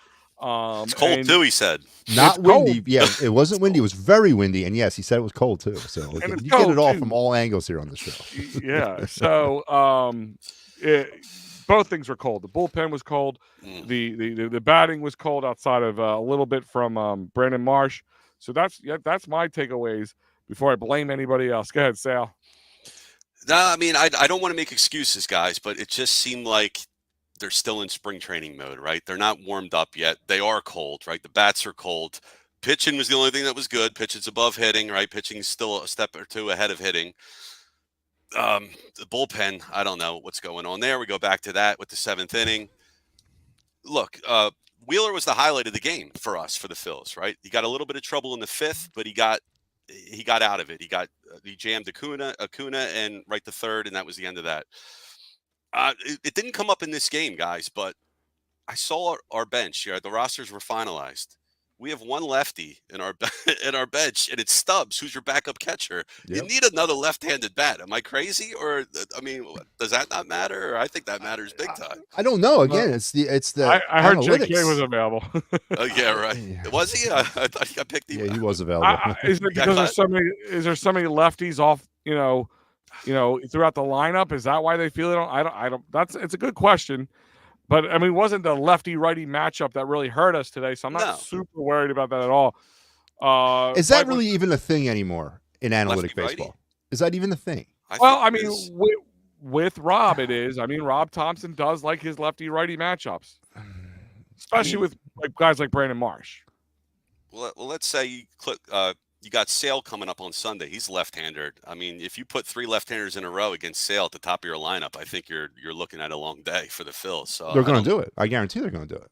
It's cold too, he said. Not windy. Cold. Yeah, it wasn't windy. It was very windy. And yes, he said it was cold too. So you get it all from all angles here on the show. Yeah. So both things were cold. The bullpen was cold. The batting was cold outside of a little bit from Brandon Marsh. So that's my takeaways before I blame anybody else. Go ahead, Sal. No, I mean, I don't want to make excuses, guys, but it just seemed like they're still in spring training mode, right? They're not warmed up yet. They are cold, right? The bats are cold. Pitching was the only thing that was good. Pitching's above hitting, right? Pitching's still a step or two ahead of hitting. The bullpen, I don't know what's going on there. We go back to that with the 7th inning. Look, Wheeler was the highlight of the game for us, for the Phils, right? He got a little bit of trouble in the 5th, but he got out of it. He jammed Acuna and right to 3rd, and that was the end of that. It didn't come up in this game, guys, but I saw our bench here. The rosters were finalized. We have one lefty in our bench, and it's Stubbs, who's your backup catcher. Yep. You need another left-handed bat. Am I crazy? Or, I mean, does that not matter? Or I think that matters big time. I don't know. Again, it's the I heard JK was available. Oh, yeah, right. Was he? I thought he got picked. Yeah, he was available. Is it because there's so many lefties off, throughout the lineup? Is that why they feel it? I don't. It's a good question. But I mean, it wasn't the lefty-righty matchup that really hurt us today, so I'm not super worried about that at all. Is that really even a thing anymore in analytic baseball? Is that even a thing? I mean, with Rob, it is. I mean, Rob Thompson does like his lefty-righty matchups, especially with guys like Brandon Marsh. Well, let's say you got Sale coming up on Sunday. He's left-handed. I mean, if you put 3 left-handers in a row against Sale at the top of your lineup, I think you're looking at a long day for the Phils. So they're going to do it. I guarantee they're going to do it.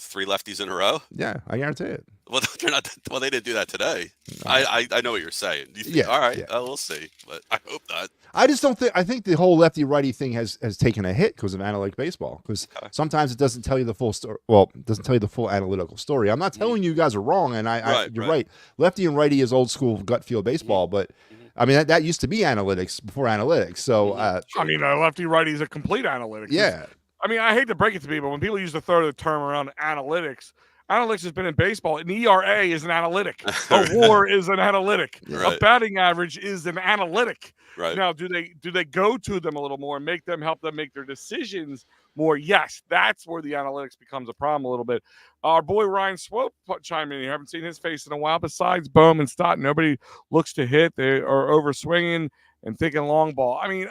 3 lefties in a row? Yeah, I guarantee it. Well, they're not. Well, they didn't do that today. No. I know what you're saying. You think, all right, we'll see, but I hope not. I just don't think. I think the whole lefty righty thing has taken a hit because of analytic baseball. Because sometimes it doesn't tell you the full story. Well, it doesn't tell you the full analytical story. I'm not telling you guys are wrong, and you're right. Lefty and righty is old school gut feel baseball, but I mean that used to be analytics before analytics. So I mean, lefty righty is a complete analytics. Yeah. I mean, I hate to break it to people, when people use the term around analytics has been in baseball. An ERA is an analytic. A WAR is an analytic. Right. A batting average is an analytic. Right. Now, do they go to them a little more and help them make their decisions more? Yes, that's where the analytics becomes a problem a little bit. Our boy Ryan Swope chimed in here. I haven't seen his face in a while. Besides Bohm and Stott, nobody looks to hit. They are over swinging and thinking long ball. I mean,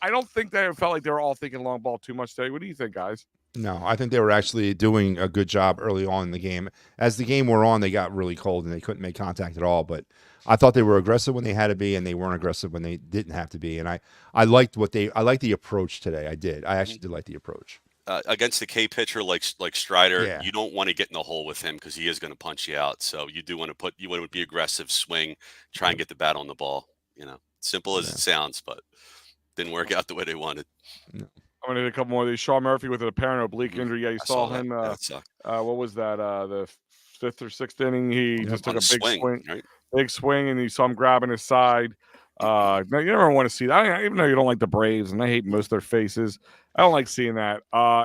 I don't think they felt like they were all thinking long ball too much today. What do you think, guys? No, I think they were actually doing a good job early on in the game. As the game wore on, they got really cold and they couldn't make contact at all. But I thought they were aggressive when they had to be, and they weren't aggressive when they didn't have to be. And I liked the approach today. I did. I actually did like the approach. Against the K pitcher like Strider, you don't want to get in the hole with him because he is going to punch you out. So you do want to be aggressive, swing, try and get the bat on the ball. You know, simple as it sounds, but didn't work out the way they wanted. No. I'm going to hit a couple more of these. Sean Murphy with an apparent oblique injury. Yeah, you saw him. What was that? The 5th or 6th inning. He just took a big swing. Right? Big swing, and you saw him grabbing his side. Now, you never want to see that. Even though you don't like the Braves, and I hate most of their faces, I don't like seeing that.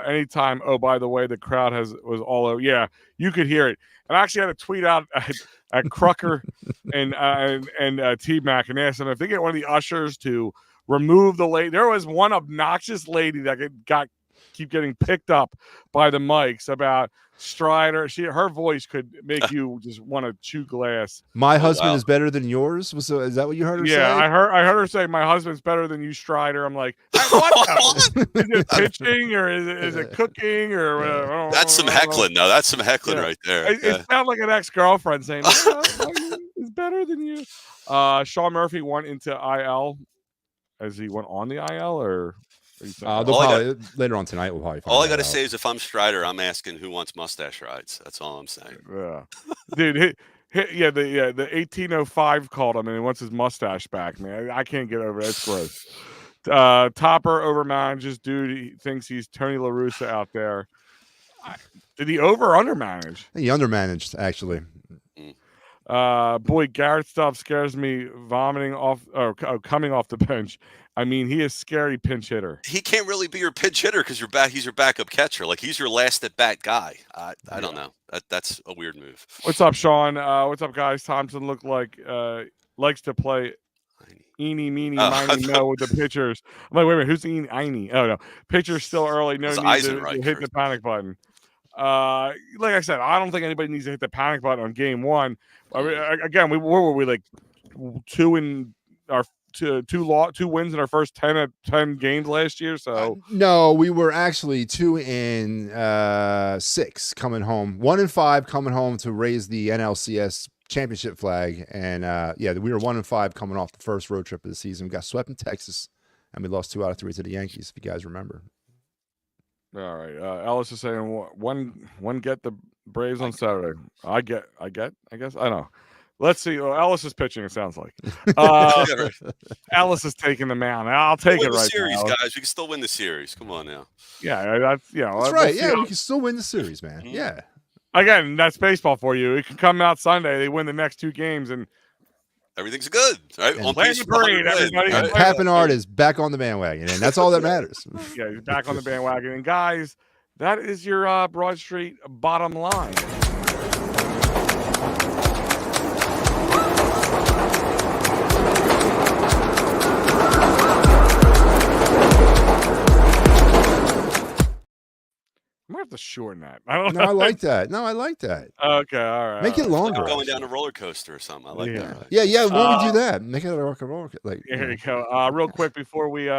Anytime, oh, by the way, the crowd was all over. Yeah, you could hear it. And I actually had to tweet out at Crucker and T-Mac and ask them if they get one of the ushers to remove the lady. There was one obnoxious lady that keep getting picked up by the mics about Strider. Her voice could make you just want to chew glass. My husband is better than yours. Is that what you heard her say? Yeah, I heard her say my husband's better than you, Strider. I'm like, what? Is it pitching or is it cooking or whatever? That's some heckling. No, that's some heckling right there. It sounds like an ex-girlfriend saying it's better than you. Sean Murphy went into IL. As he went on the IL, or later on tonight we'll probably. All I got to say is, if I'm Strider, I'm asking who wants mustache rides. That's all I'm saying. Yeah, dude. The 1805 called him and he wants his mustache back. Man, I can't get over it. That's gross. Topper overmanages. Dude, he thinks he's Tony La Russa out there. Did he over or undermanage? He undermanaged, actually. Boy, Garrett stuff scares me. Coming off the bench. I mean, he is scary pinch hitter. He can't really be your pinch hitter because he's your backup catcher. Like, he's your last at bat guy. I don't know. That's a weird move. What's up, Sean? What's up, guys? Thompson looked like likes to play eeny, meeny, miny, mo with the pitchers. I'm like, wait a minute, who's eeny, eeny? Oh no, pitcher's still early. No need to hit the panic button. Like I said, I don't think anybody needs to hit the panic button on game one. I mean, again, where were we, like 2 wins in our first 10 games last year? So no, we were actually 2-6 coming home, 1-5 coming home to raise the NLCS championship flag, and we were 1-5 coming off the first road trip of the season. We got swept in Texas, and we lost 2 out of 3 to the Yankees. If you guys remember. All right, Ellis is saying one get the Braves on Saturday. I guess. I don't know. Let's see. Ellis is pitching. It sounds like Ellis is taking the mound. I'll take it right series, now. Guys. We can still win the series. Come on now. Yeah, that's that's right. Yeah, we can still win the series, man. Mm-hmm. Yeah. Again, that's baseball for you. It can come out Sunday. They win the next 2 games, and everything's good, right? On pace, parade, everybody. And Papinard is back on the bandwagon, and that's all that matters. Yeah, he's back on the bandwagon. And guys, that is your Broad Street bottom line. have to shorten that. I don't No, know. I like that. No, I like that. Okay, all right. Make it all right. longer. Going down a roller coaster or something. I like that. Yeah. Why don't we do that? Make it a rock and roll. Like, Here you go. Real quick before we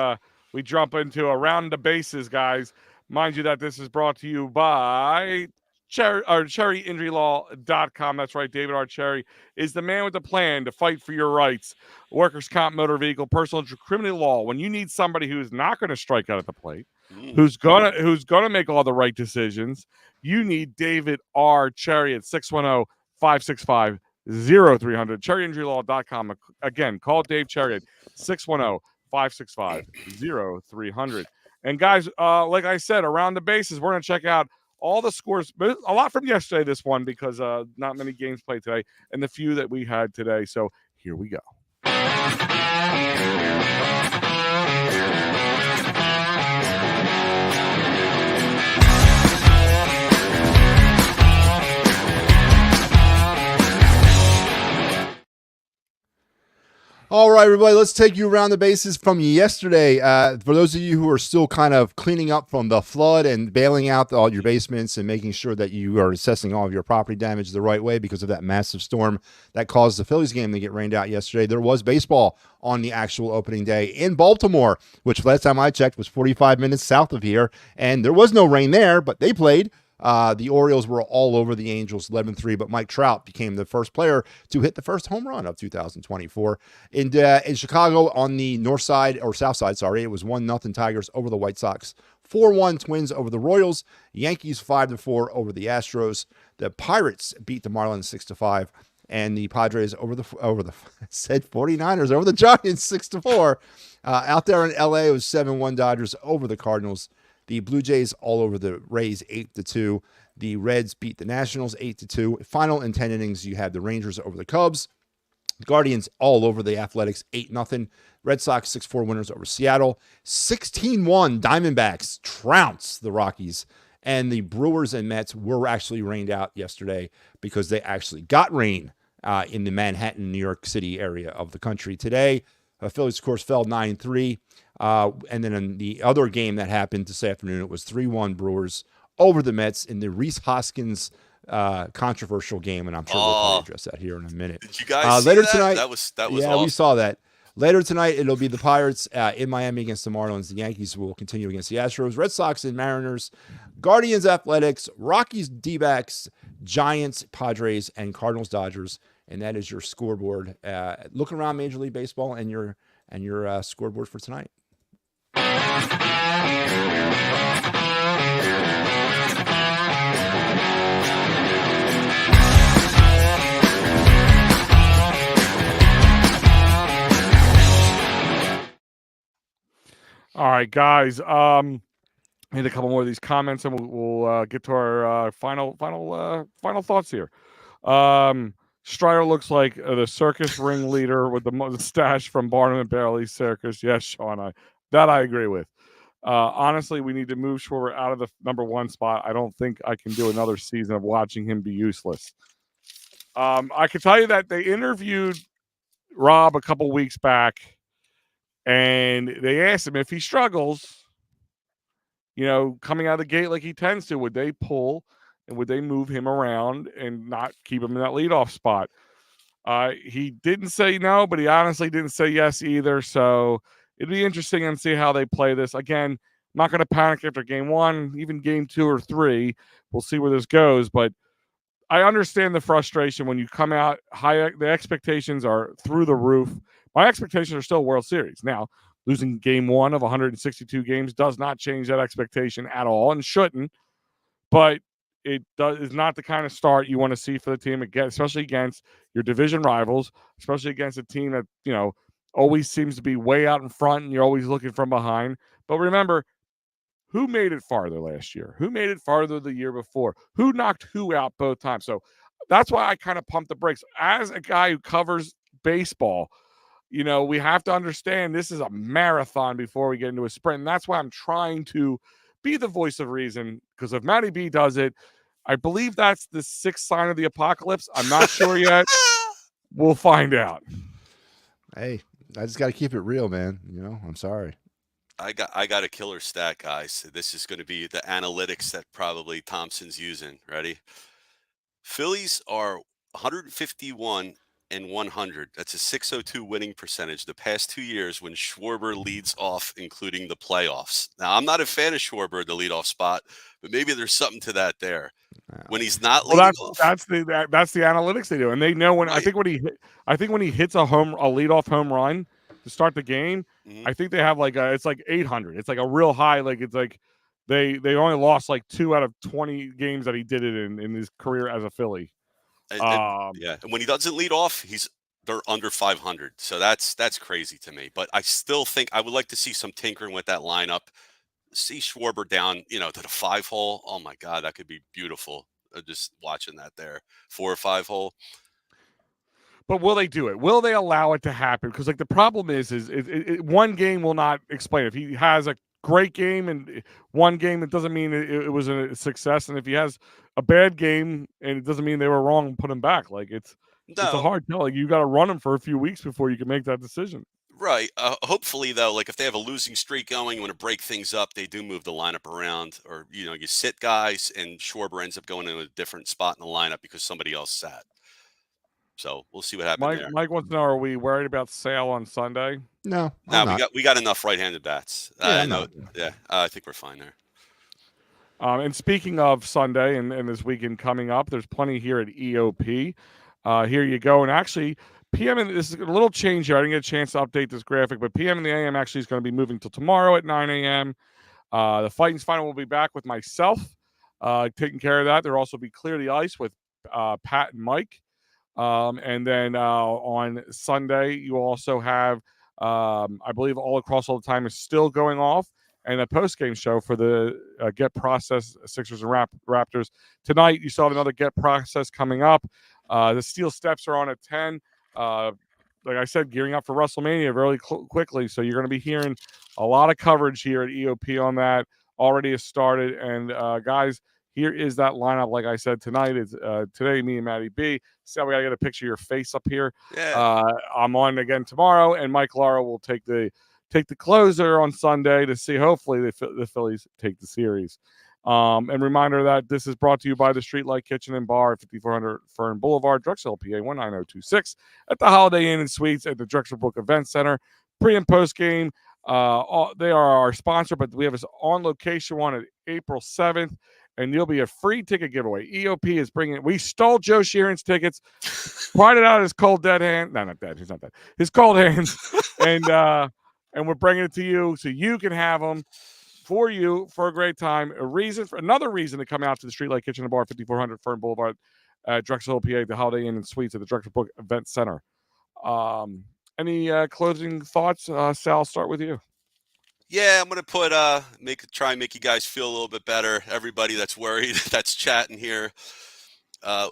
jump into Around the Bases, guys. Mind you that this is brought to you by cherryinjurylaw.com. That's right. David R. Cherry is the man with the plan to fight for your rights. Workers' comp, motor vehicle, personal injury, criminal law. When you need somebody who's not going to strike out at the plate, who's gonna make all the right decisions, you need David R. Cherry at 610-565-0300. Cherryinjurylaw.com. Again, call Dave Cherry at 610-565-0300. And guys, like I said, Around the Bases, we're going to check out all the scores, but a lot from yesterday, this one, because not many games played today, and the few that we had today. So here we go. All right, everybody, let's take you around the bases from yesterday. For those of you who are still kind of cleaning up from the flood and bailing out all your basements and making sure that you are assessing all of your property damage the right way because of that massive storm that caused the Phillies game to get rained out yesterday, there was baseball on the actual opening day in Baltimore, which last time I checked was 45 minutes south of here, and there was no rain there, but they played. The Orioles were all over the Angels 11-3, but Mike Trout became the first player to hit the first home run of 2024. In Chicago on the north side, or south side, sorry, it was 1-0 Tigers over the White Sox, 4-1 Twins over the Royals, Yankees 5-4 over the Astros. The Pirates beat the Marlins 6-5. And the Padres over the 49ers over the Giants 6-4. Out there in LA, it was 7-1 Dodgers over the Cardinals. The Blue Jays all over the Rays 8-2. The Reds beat the Nationals 8-2. Final in 10 innings, you had the Rangers over the Cubs. Guardians all over the Athletics 8-0. Red Sox 6-4 winners over Seattle. 16-1 Diamondbacks trounce the Rockies. And the Brewers and Mets were actually rained out yesterday because they actually got rain in the Manhattan, New York City area of the country today. Phillies, of course, fell 9-3. And then in the other game that happened this afternoon, it was 3-1 Brewers over the Mets in the Rhys Hoskins controversial game, and I'm sure we'll probably address that here in a minute. Did you guys see later that? tonight? That was yeah, awesome. We saw that. Later tonight, it'll be the Pirates in Miami against the Marlins. The Yankees will continue against the Astros. Red Sox and Mariners. Guardians, Athletics. Rockies, D-backs. Giants, Padres, and Cardinals, Dodgers. And that is your scoreboard. Look around Major League Baseball and your scoreboard for tonight. All right, guys. Need a couple more of these comments, and we'll get to our final thoughts here. Strider looks like the circus ringleader with the mustache from Barnum and Bailey's Circus. Yes, Sean, I agree with. Honestly, we need to move Schwarber out of the number one spot. I don't think I can do another season of watching him be useless. I can tell you that they interviewed Rob a couple weeks back, and they asked him if he struggles, coming out of the gate like he tends to, would they pull and would they move him around and not keep him in that leadoff spot? He didn't say no, but he honestly didn't say yes either. So it'd be interesting and see how they play this. Again, I'm not going to panic after game one, even game 2 or 3. We'll see where this goes. But I understand the frustration when you come out high. The expectations are through the roof. My expectations are still World Series. Now, losing game 1 of 162 games does not change that expectation at all and shouldn't. But it is not the kind of start you want to see for the team, again, especially against your division rivals, especially against a team that, always seems to be way out in front and you're always looking from behind. But remember, who made it farther last year? Who made it farther the year before? Who knocked who out both times? So that's why I kind of pump the brakes. As a guy who covers baseball, we have to understand this is a marathon before we get into a sprint. And that's why I'm trying to be the voice of reason, because if Matty B does it, I believe that's the 6th sign of the apocalypse. I'm not sure yet. We'll find out. Hey, I just got to keep it real, man. I'm sorry. I got a killer stat, guys. This is going to be the analytics that probably Thompson's using. Ready? Phillies are 151 and 100. That's a 602 winning percentage the past 2 years when Schwarber leads off, including the playoffs. Now, I'm not a fan of Schwarber at the leadoff spot, but maybe there's something to that there. When he's not leading off, that's the analytics they do, and they know when right. I think when he hits a leadoff home run to start the game, I think they have like it's like 800. It's like a real high. Like it's like they only lost like 2 out of 20 games that he did it in his career as a Philly. Yeah, and when he doesn't lead off, they're under 500. So that's crazy to me. But I still think I would like to see some tinkering with that lineup. See Schwarber down, to the 5 hole. Oh my God, that could be beautiful. Just watching that there, 4 or 5 hole. But will they do it? Will they allow it to happen? Because like the problem is one game will not explain. If he has a great game and one game, it doesn't mean it was a success. And if he has a bad game and it doesn't mean they were wrong and put him back, like it's a hard tell. Like you got to run him for a few weeks before you can make that decision. Right. Hopefully, though, like if they have a losing streak going, you want to break things up, they do move the lineup around, or you sit guys, and Schwarber ends up going to a different spot in the lineup because somebody else sat. So we'll see what happens there. Mike wants to know: are we worried about Sale on Sunday? No, we got enough right-handed bats. Yeah, I think we're fine there. And speaking of Sunday and this weekend coming up, there's plenty here at EOP. Here you go, and actually. PM, and this is a little change here. I didn't get a chance to update this graphic, but PM and the AM actually is going to be moving till tomorrow at 9 a.m. The Phightins Phinal will be back with myself, taking care of that. There'll also be Clear the Ice with Pat and Mike. And then on Sunday, you also have, I believe, All Across All the Time is still going off, and a post-game show for the Get Process Sixers and Raptors. Tonight, you still have another Get Process coming up. The Steel Steps are on at 10. Like I said, gearing up for WrestleMania very quickly. So you're going to be hearing a lot of coverage here at EOP on that. Already has started. And guys, here is that lineup. Like I said, tonight is today, me and Matty B. So we got to get a picture of your face up here. Yeah. I'm on again tomorrow, and Mike Lauro will take the closer on Sunday to see. Hopefully, the Phillies take the series. And reminder that this is brought to you by the Streetlight Kitchen Bar at 5400 Ferne Blvd, Drexel Hill, PA 19026, at the Holiday Inn and Suites at the Drexel Brook Event Center. Pre and post game, they are our sponsor, but we have an on location one at April 7th, and you'll be a free ticket giveaway. EOP is bringing. We stole Joe Sheeran's tickets, pried it out of his cold dead hand. No, not dead. He's not dead. His cold hands, and we're bringing it to you so you can have them. For you, for a great time, another reason to come out to the Streetlight Kitchen Bar, 5400 Ferne Blvd, Drexel Hill, PA, the Holiday Inn and Suites at the Drexel Brook Event Center. Any closing thoughts? Sal, I'll start with you. Yeah, I'm gonna put try and make you guys feel a little bit better. Everybody that's worried, that's chatting here.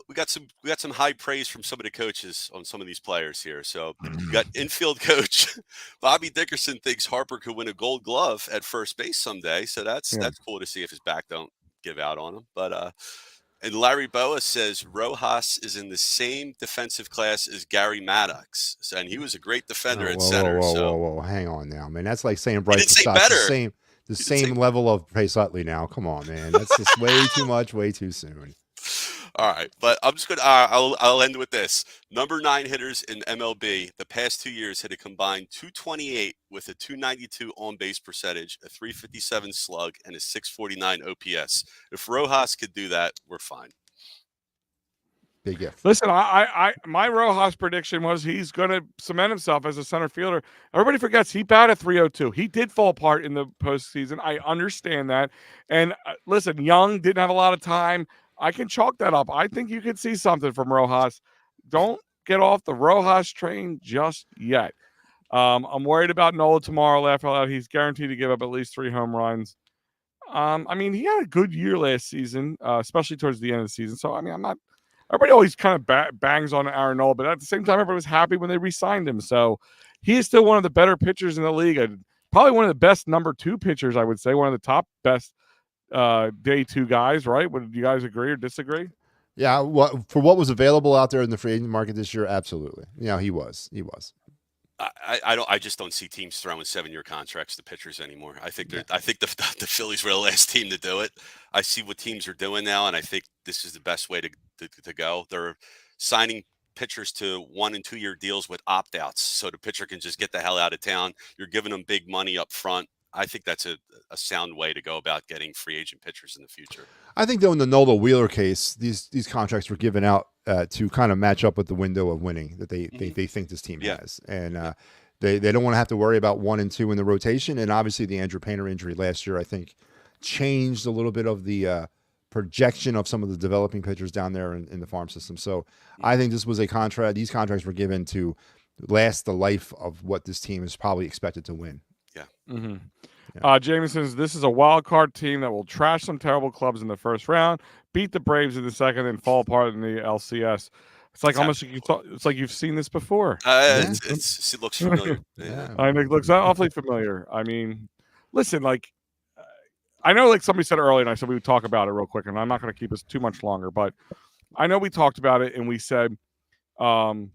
We got some high praise from some of the coaches on some of these players here. So we got infield coach Bobby Dickerson thinks Harper could win a Gold Glove at first base someday. So that's cool to see if his back don't give out on him. But and Larry Boa says Rojas is in the same defensive class as Gary Maddox, and he was a great defender at center. Whoa, hang on now, man. That's like saying Bryce Say better. the same level of Pace Utley now. Come on, man. That's just way too much, way too soon. All right, but I'm just gonna. I'll end with this. Number 9 hitters in MLB the past 2 years hit a combined 228 with a 292 on base percentage, a 357 slug, and a 649 OPS. If Rojas could do that, we're fine. Big gift. Listen, my Rojas prediction was he's going to cement himself as a center fielder. Everybody forgets he batted 302. He did fall apart in the postseason. I understand that. And listen, Young didn't have a lot of time. I can chalk that up. I think you could see something from Rojas. Don't get off the Rojas train just yet. I'm worried about Nola tomorrow. After that, he's guaranteed to give up at least 3 home runs. I mean, he had a good year last season, especially towards the end of the season. So, I mean, I'm not. Everybody always kind of bangs on Aaron Nola, but at the same time, everybody was happy when they re-signed him. So, he is still one of the better pitchers in the league. Probably one of the best number 2 pitchers, I would say. One of the top best day 2 guys, right? Would you guys agree or disagree? Yeah, for what was available out there in the free agent market this year, absolutely. Yeah, he was. I just don't see teams throwing 7-year contracts to pitchers anymore. I think the Phillies were the last team to do it. I see what teams are doing now, and I think this is the best way to go. They're signing pitchers to 1 and 2 year deals with opt-outs, so the pitcher can just get the hell out of town. You're giving them big money up front. I think that's a sound way to go about getting free agent pitchers in the future. I think though in the Nola Wheeler case, these contracts were given out to kind of match up with the window of winning that they think this team has, and they don't want to have to worry about 1 and 2 in the rotation. And obviously the Andrew Painter injury last year, I think, changed a little bit of the projection of some of the developing pitchers down there in the farm system. So I think this was a contract. These contracts were given to last the life of what this team is probably expected to win. Yeah. Mm-hmm. Jameson says this is a wild card team that will trash some terrible clubs in the first round, beat the Braves in the second, and fall apart in the LCS. It's like almost it's like you've seen this before. It looks familiar. I think it looks awfully familiar. I mean, listen, like I know, like somebody said earlier, and I said we would talk about it real quick, and I'm not going to keep us too much longer, but I know we talked about it, and we said, we were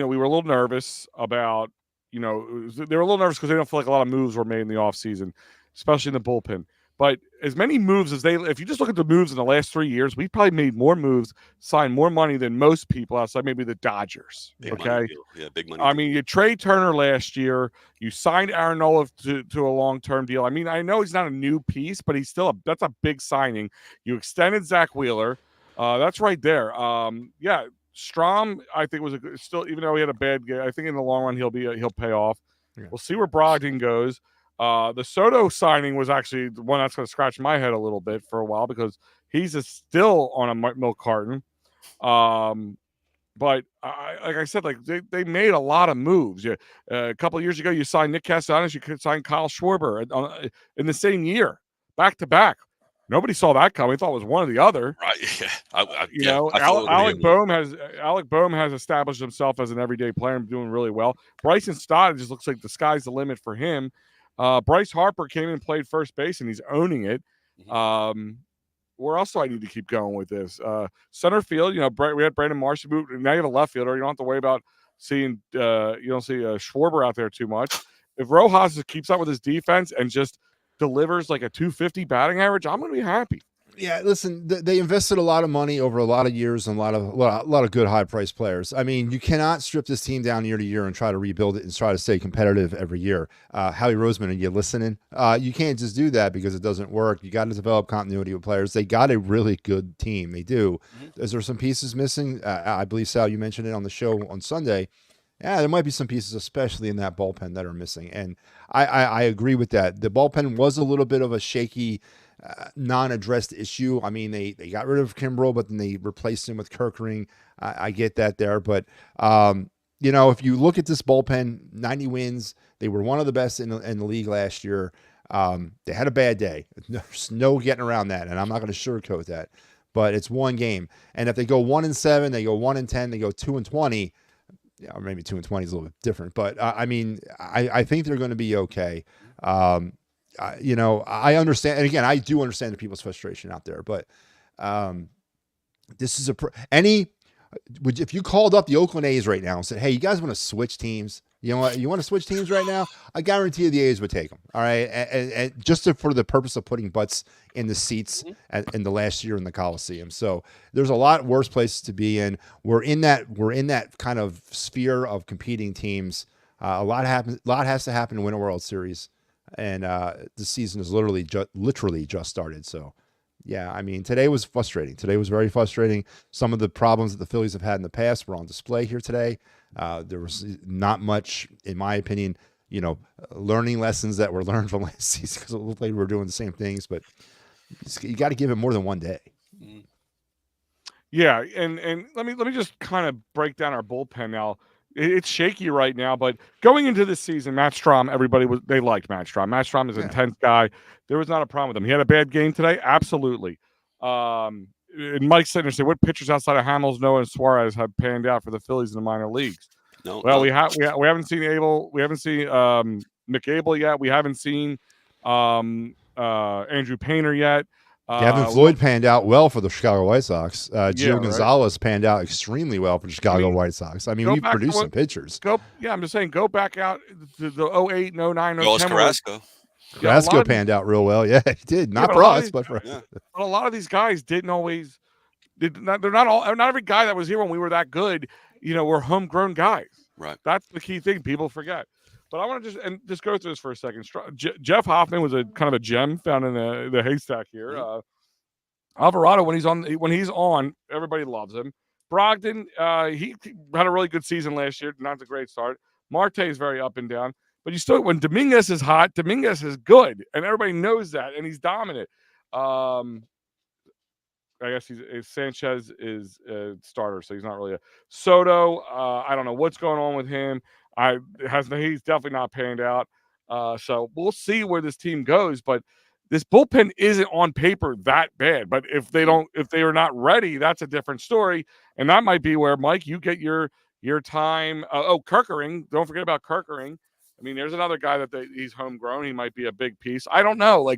a little nervous about. They were a little nervous because they don't feel like a lot of moves were made in the offseason, especially in the bullpen. But as many moves as if you just look at the moves in the last 3 years, we've probably made more moves, signed more money than most people outside maybe the Dodgers. Big money deal. I mean, you trade Turner last year. You signed Aaron Nola to a long-term deal. I mean, I know he's not a new piece, but he's still that's a big signing. You extended Zach Wheeler. That's right there. Strom, I think was still, even though he had a bad game, I think in the long run he'll pay off. Yeah. We'll see where Brogdon goes. The Soto signing was actually the one that's going to scratch my head a little bit for a while because he's still on a milk carton. But like I said, like they made a lot of moves. A couple of years ago, you signed Nick Castellanos, you could sign Kyle Schwarber in the same year, back to back. Nobody saw that coming. Thought it was one or the other. Right. Yeah. Alec Boehm has established himself as an everyday player and doing really well. Bryson Stott just looks like the sky's the limit for him. Bryce Harper came in and played first base, and he's owning it. Mm-hmm. Where else do I need to keep going with this? Center field, we had Brandon Marsh move. Now you have a left fielder. You don't have to worry about seeing you don't see Schwarber out there too much. If Rojas keeps up with his defense and just delivers like a 250 batting average, I'm going to be happy. Yeah, listen, they invested a lot of money over a lot of years and a lot of good high-priced players. I mean, you cannot strip this team down year to year and try to rebuild it and try to stay competitive every year. Howie Roseman, are you listening? You can't just do that because it doesn't work. You got to develop continuity with players. They got a really good team. They do. Mm-hmm. Is there some pieces missing? I believe, Sal, you mentioned it on the show on Sunday. Yeah, there might be some pieces, especially in that bullpen, that are missing. And I agree with that. The bullpen was a little bit of a shaky, non-addressed issue. I mean, they got rid of Kimbrel, but then they replaced him with Kerkering. I get that there. But, if you look at this bullpen, 90 wins. They were one of the best in the league last year. They had a bad day. There's no getting around that, and I'm not going to sugarcoat that. But it's one game. And if they go 1-7, they go 1-10, they go 2-20, or maybe 2-20 is a little bit different, but I think they're going to be okay. I understand, and again, I do understand the people's frustration out there, but this is if you called up the Oakland A's right now and said, "Hey, you guys want to switch teams? You know what? You want to switch teams right now?" I guarantee you the A's would take them. All right, and just for the purpose of putting butts in the seats in the last year in the Coliseum. So there's a lot worse places to be in. We're in that kind of sphere of competing teams. A lot has to happen to win a World Series, and the season is literally just started. So. Yeah, I mean, today was frustrating. Today was very frustrating. Some of the problems that the Phillies have had in the past were on display here today. There was not much, in my opinion, learning lessons that were learned from last season because it looked like we were doing the same things, but you got to give it more than one day. Yeah, and let me just kind of break down our bullpen now. It's shaky right now, but going into this season, Matt Strom, they liked Matt Strom. Matt Strom is an intense guy. There was not a problem with him. He had a bad game today, absolutely. And Mike Sittner said, "What pitchers outside of Hamels, Noah, and Suarez have panned out for the Phillies in the minor leagues?" We haven't seen Abel. We haven't seen Nick Abel yet. We haven't seen Andrew Painter yet. Gavin Floyd panned out well for the Chicago White Sox. Gio Gonzalez panned out extremely well for the Chicago White Sox. I mean, we've produced some pitchers. I'm just saying, go back out to the 08, 09, 10. Carrasco. Carrasco panned out real well. Yeah, he did. Not for us, but for But a lot of these guys didn't always. They're not every guy that was here when we were that good. Were homegrown guys. Right. That's the key thing people forget. But I want to just go through this for a second. Jeff Hoffman was a kind of a gem found in the haystack here. Alvarado, when he's on, everybody loves him. Brogdon, he had a really good season last year. Not a great start. Marte is very up and down. But when Dominguez is hot, Dominguez is good, and everybody knows that, and he's dominant. I guess Sanchez is a starter, so he's not really a Soto. I don't know what's going on with him. He's definitely not panned out. So we'll see where this team goes. But this bullpen isn't on paper that bad. But if they are not ready, that's a different story. And that might be where, Mike, you get your time. Kerkering. Don't forget about Kerkering. I mean, there's another guy that he's homegrown. He might be a big piece. I don't know.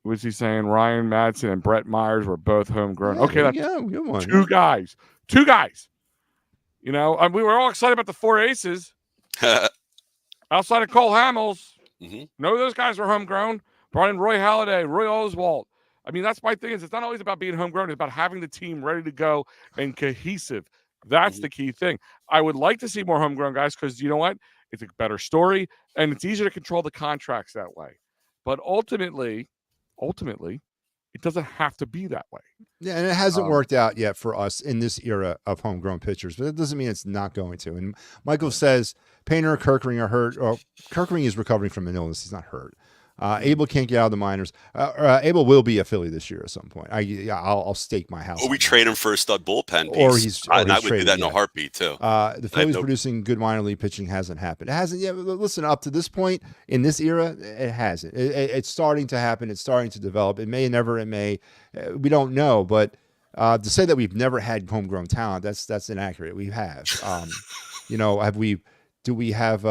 Was he saying Ryan Madsen and Brett Myers were both homegrown? Yeah, okay, that's good one. Two guys. We were all excited about the four aces. Outside of Cole Hamels, no, those guys were homegrown. Brought in Roy Halladay, Roy Oswalt. I mean, that's my thing. It's not always about being homegrown. It's about having the team ready to go and cohesive. That's the key thing. I would like to see more homegrown guys because you know what? It's a better story and it's easier to control the contracts that way. But ultimately, it doesn't have to be that way. Yeah, and it hasn't worked out yet for us in this era of homegrown pitchers, but it doesn't mean it's not going to. And Michael says Painter, Kerkering are hurt. Or Kerkering is recovering from an illness. He's not hurt. Abel can't get out of the minors. Abel will be a Philly this year at some point. I'll stake my house. Or we trade him for a stud bullpen piece. I would do that in a heartbeat too. The Phillies producing good minor league pitching hasn't happened. It hasn't yet. Listen, up to this point in this era, it hasn't. It's starting to happen. It's starting to develop. It may never. It may. We don't know. But to say that we've never had homegrown talent, that's inaccurate. We have. Have we? Do we have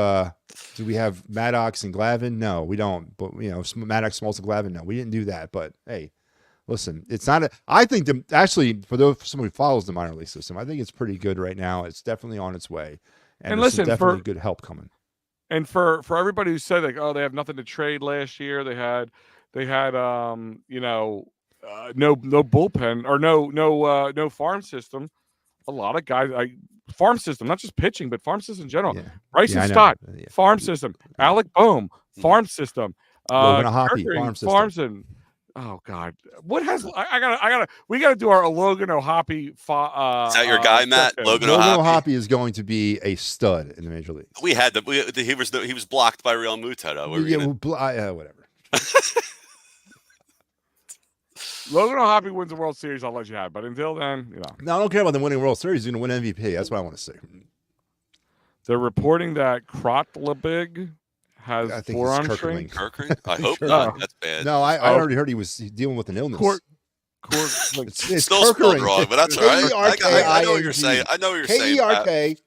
Maddox and Glavine? No, we don't. But Maddox, Smoltz, and Glavine. No, we didn't do that. But hey, listen, it's not. I think actually for somebody who follows the minor league system, I think it's pretty good right now. It's definitely on its way, and listen, definitely good help coming. And for everybody who said they have nothing to trade last year, they had no bullpen or no farm system. A lot of guys farm system, not just pitching, but farm system in general. Yeah. Bryson Stott, farm system. Alec Boehm, farm system. Logan Hoppy, farm system. Oh God, what has we gotta do our Logan O'Hoppe. Is that your guy, Matt? Logan O'Hoppe is going to be a stud in the major league. We had he was blocked by Real Muto. Whatever. Logan O'Hoppe wins the World Series, I'll let you have. But until then, No, I don't care about them winning World Series. He's going to win MVP. That's what I want to see. They're reporting that Krotlebig has forearm strain. Kerkering? I hope not. That's bad. No, I already heard he was dealing with an illness. It's still spelled wrong, but that's all right. I know what you're saying. Kerkling.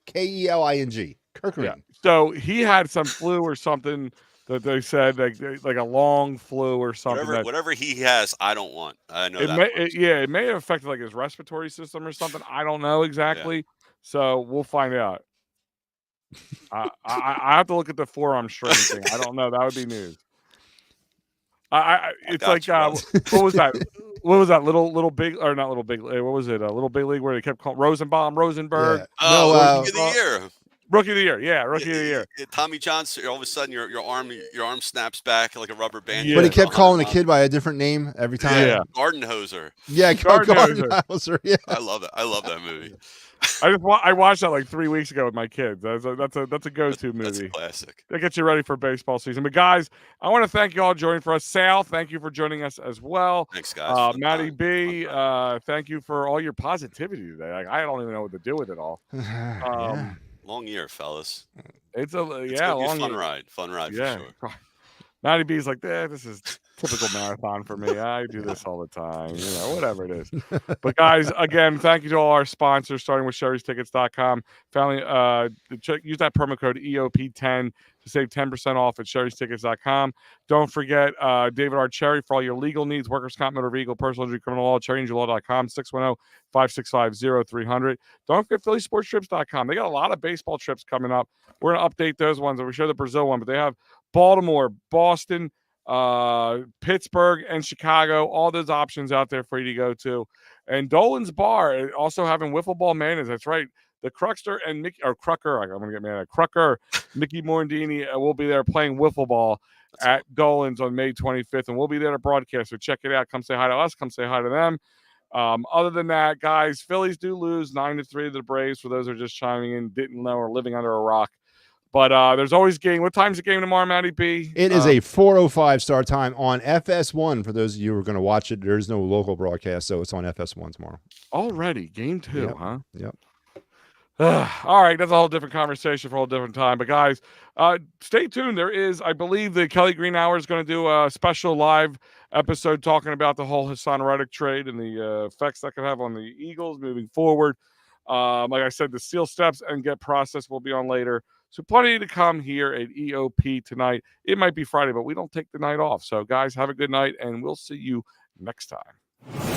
Kerkering. Yeah. So he had some flu or something. That they said like a long flu or something. Whatever he has, I don't want. I know it may have affected like his respiratory system or something. I don't know exactly. Yeah. So we'll find out. I have to look at the forearm strain thing. I don't know. That would be news. It's like what was that? What was that little big or not little big? What was it? A little big league where they kept calling Rosenberg. Yeah. Oh, Rookie of the Year. Rookie of the Year, Rookie of the Year. Tommy John, all of a sudden your arm snaps back like a rubber band. But he kept calling the kid by a different name every time. Yeah, Gardenhoser. Yeah, Gardenhoser. Yeah, I love it. I love that movie. I watched that like 3 weeks ago with my kids. That's a go-to movie. That's a classic. That gets you ready for baseball season. But guys, I want to thank you all joining for us. Sal, thank you for joining us as well. Thanks, guys. Matty B, thank you for all your positivity today. Like, I don't even know what to do with it all. Long year, fellas. It's long year. Fun ride for sure. Matty B's like, this is typical marathon for me. I do this all the time, whatever it is. But guys, again, thank you to all our sponsors, starting with Sherry'sTickets.com. Finally, use that promo code EOP10 to save 10% off at Sherry'sTickets.com. Don't forget David R. Cherry for all your legal needs, workers' comp, motor vehicle, personal injury, criminal law, CherryAngelLaw.com, 610-565-0300. Don't forget PhillySportsTrips.com. They got a lot of baseball trips coming up. We're going to update those ones. We show the Brazil one, but they have Baltimore, Boston, Pittsburgh, and Chicago. All those options out there for you to go to. And Dolan's Bar also having wiffle ball mayonnaise. That's right. The Cruckster and Mickey, or Crucker, I'm going to get mad at Crucker, Mickey Morandini will be there playing wiffle ball at Dolan's on May 25th, and we'll be there to broadcast. So check it out. Come say hi to us. Come say hi to them. Other than that, guys, Phillies do lose 9-3 to the Braves. For those who are just chiming in, didn't know, or living under a rock. But there's always game. What time's the game tomorrow, Matty B? It is a 4:05 start time on FS1. For those of you who are going to watch it, there's no local broadcast, so it's on FS1 tomorrow. Already, game 2, Yep. huh? Yep. All right, that's a whole different conversation for a whole different time. But guys, stay tuned. There is, I believe, the Kelly Green Hour is going to do a special live episode talking about the whole Hassan Reddick trade and the effects that could have on the Eagles moving forward. Like I said, the seal steps and get processed will be on later. So plenty to come here at EOP tonight. It might be Friday, but we don't take the night off. So guys, have a good night, and we'll see you next time.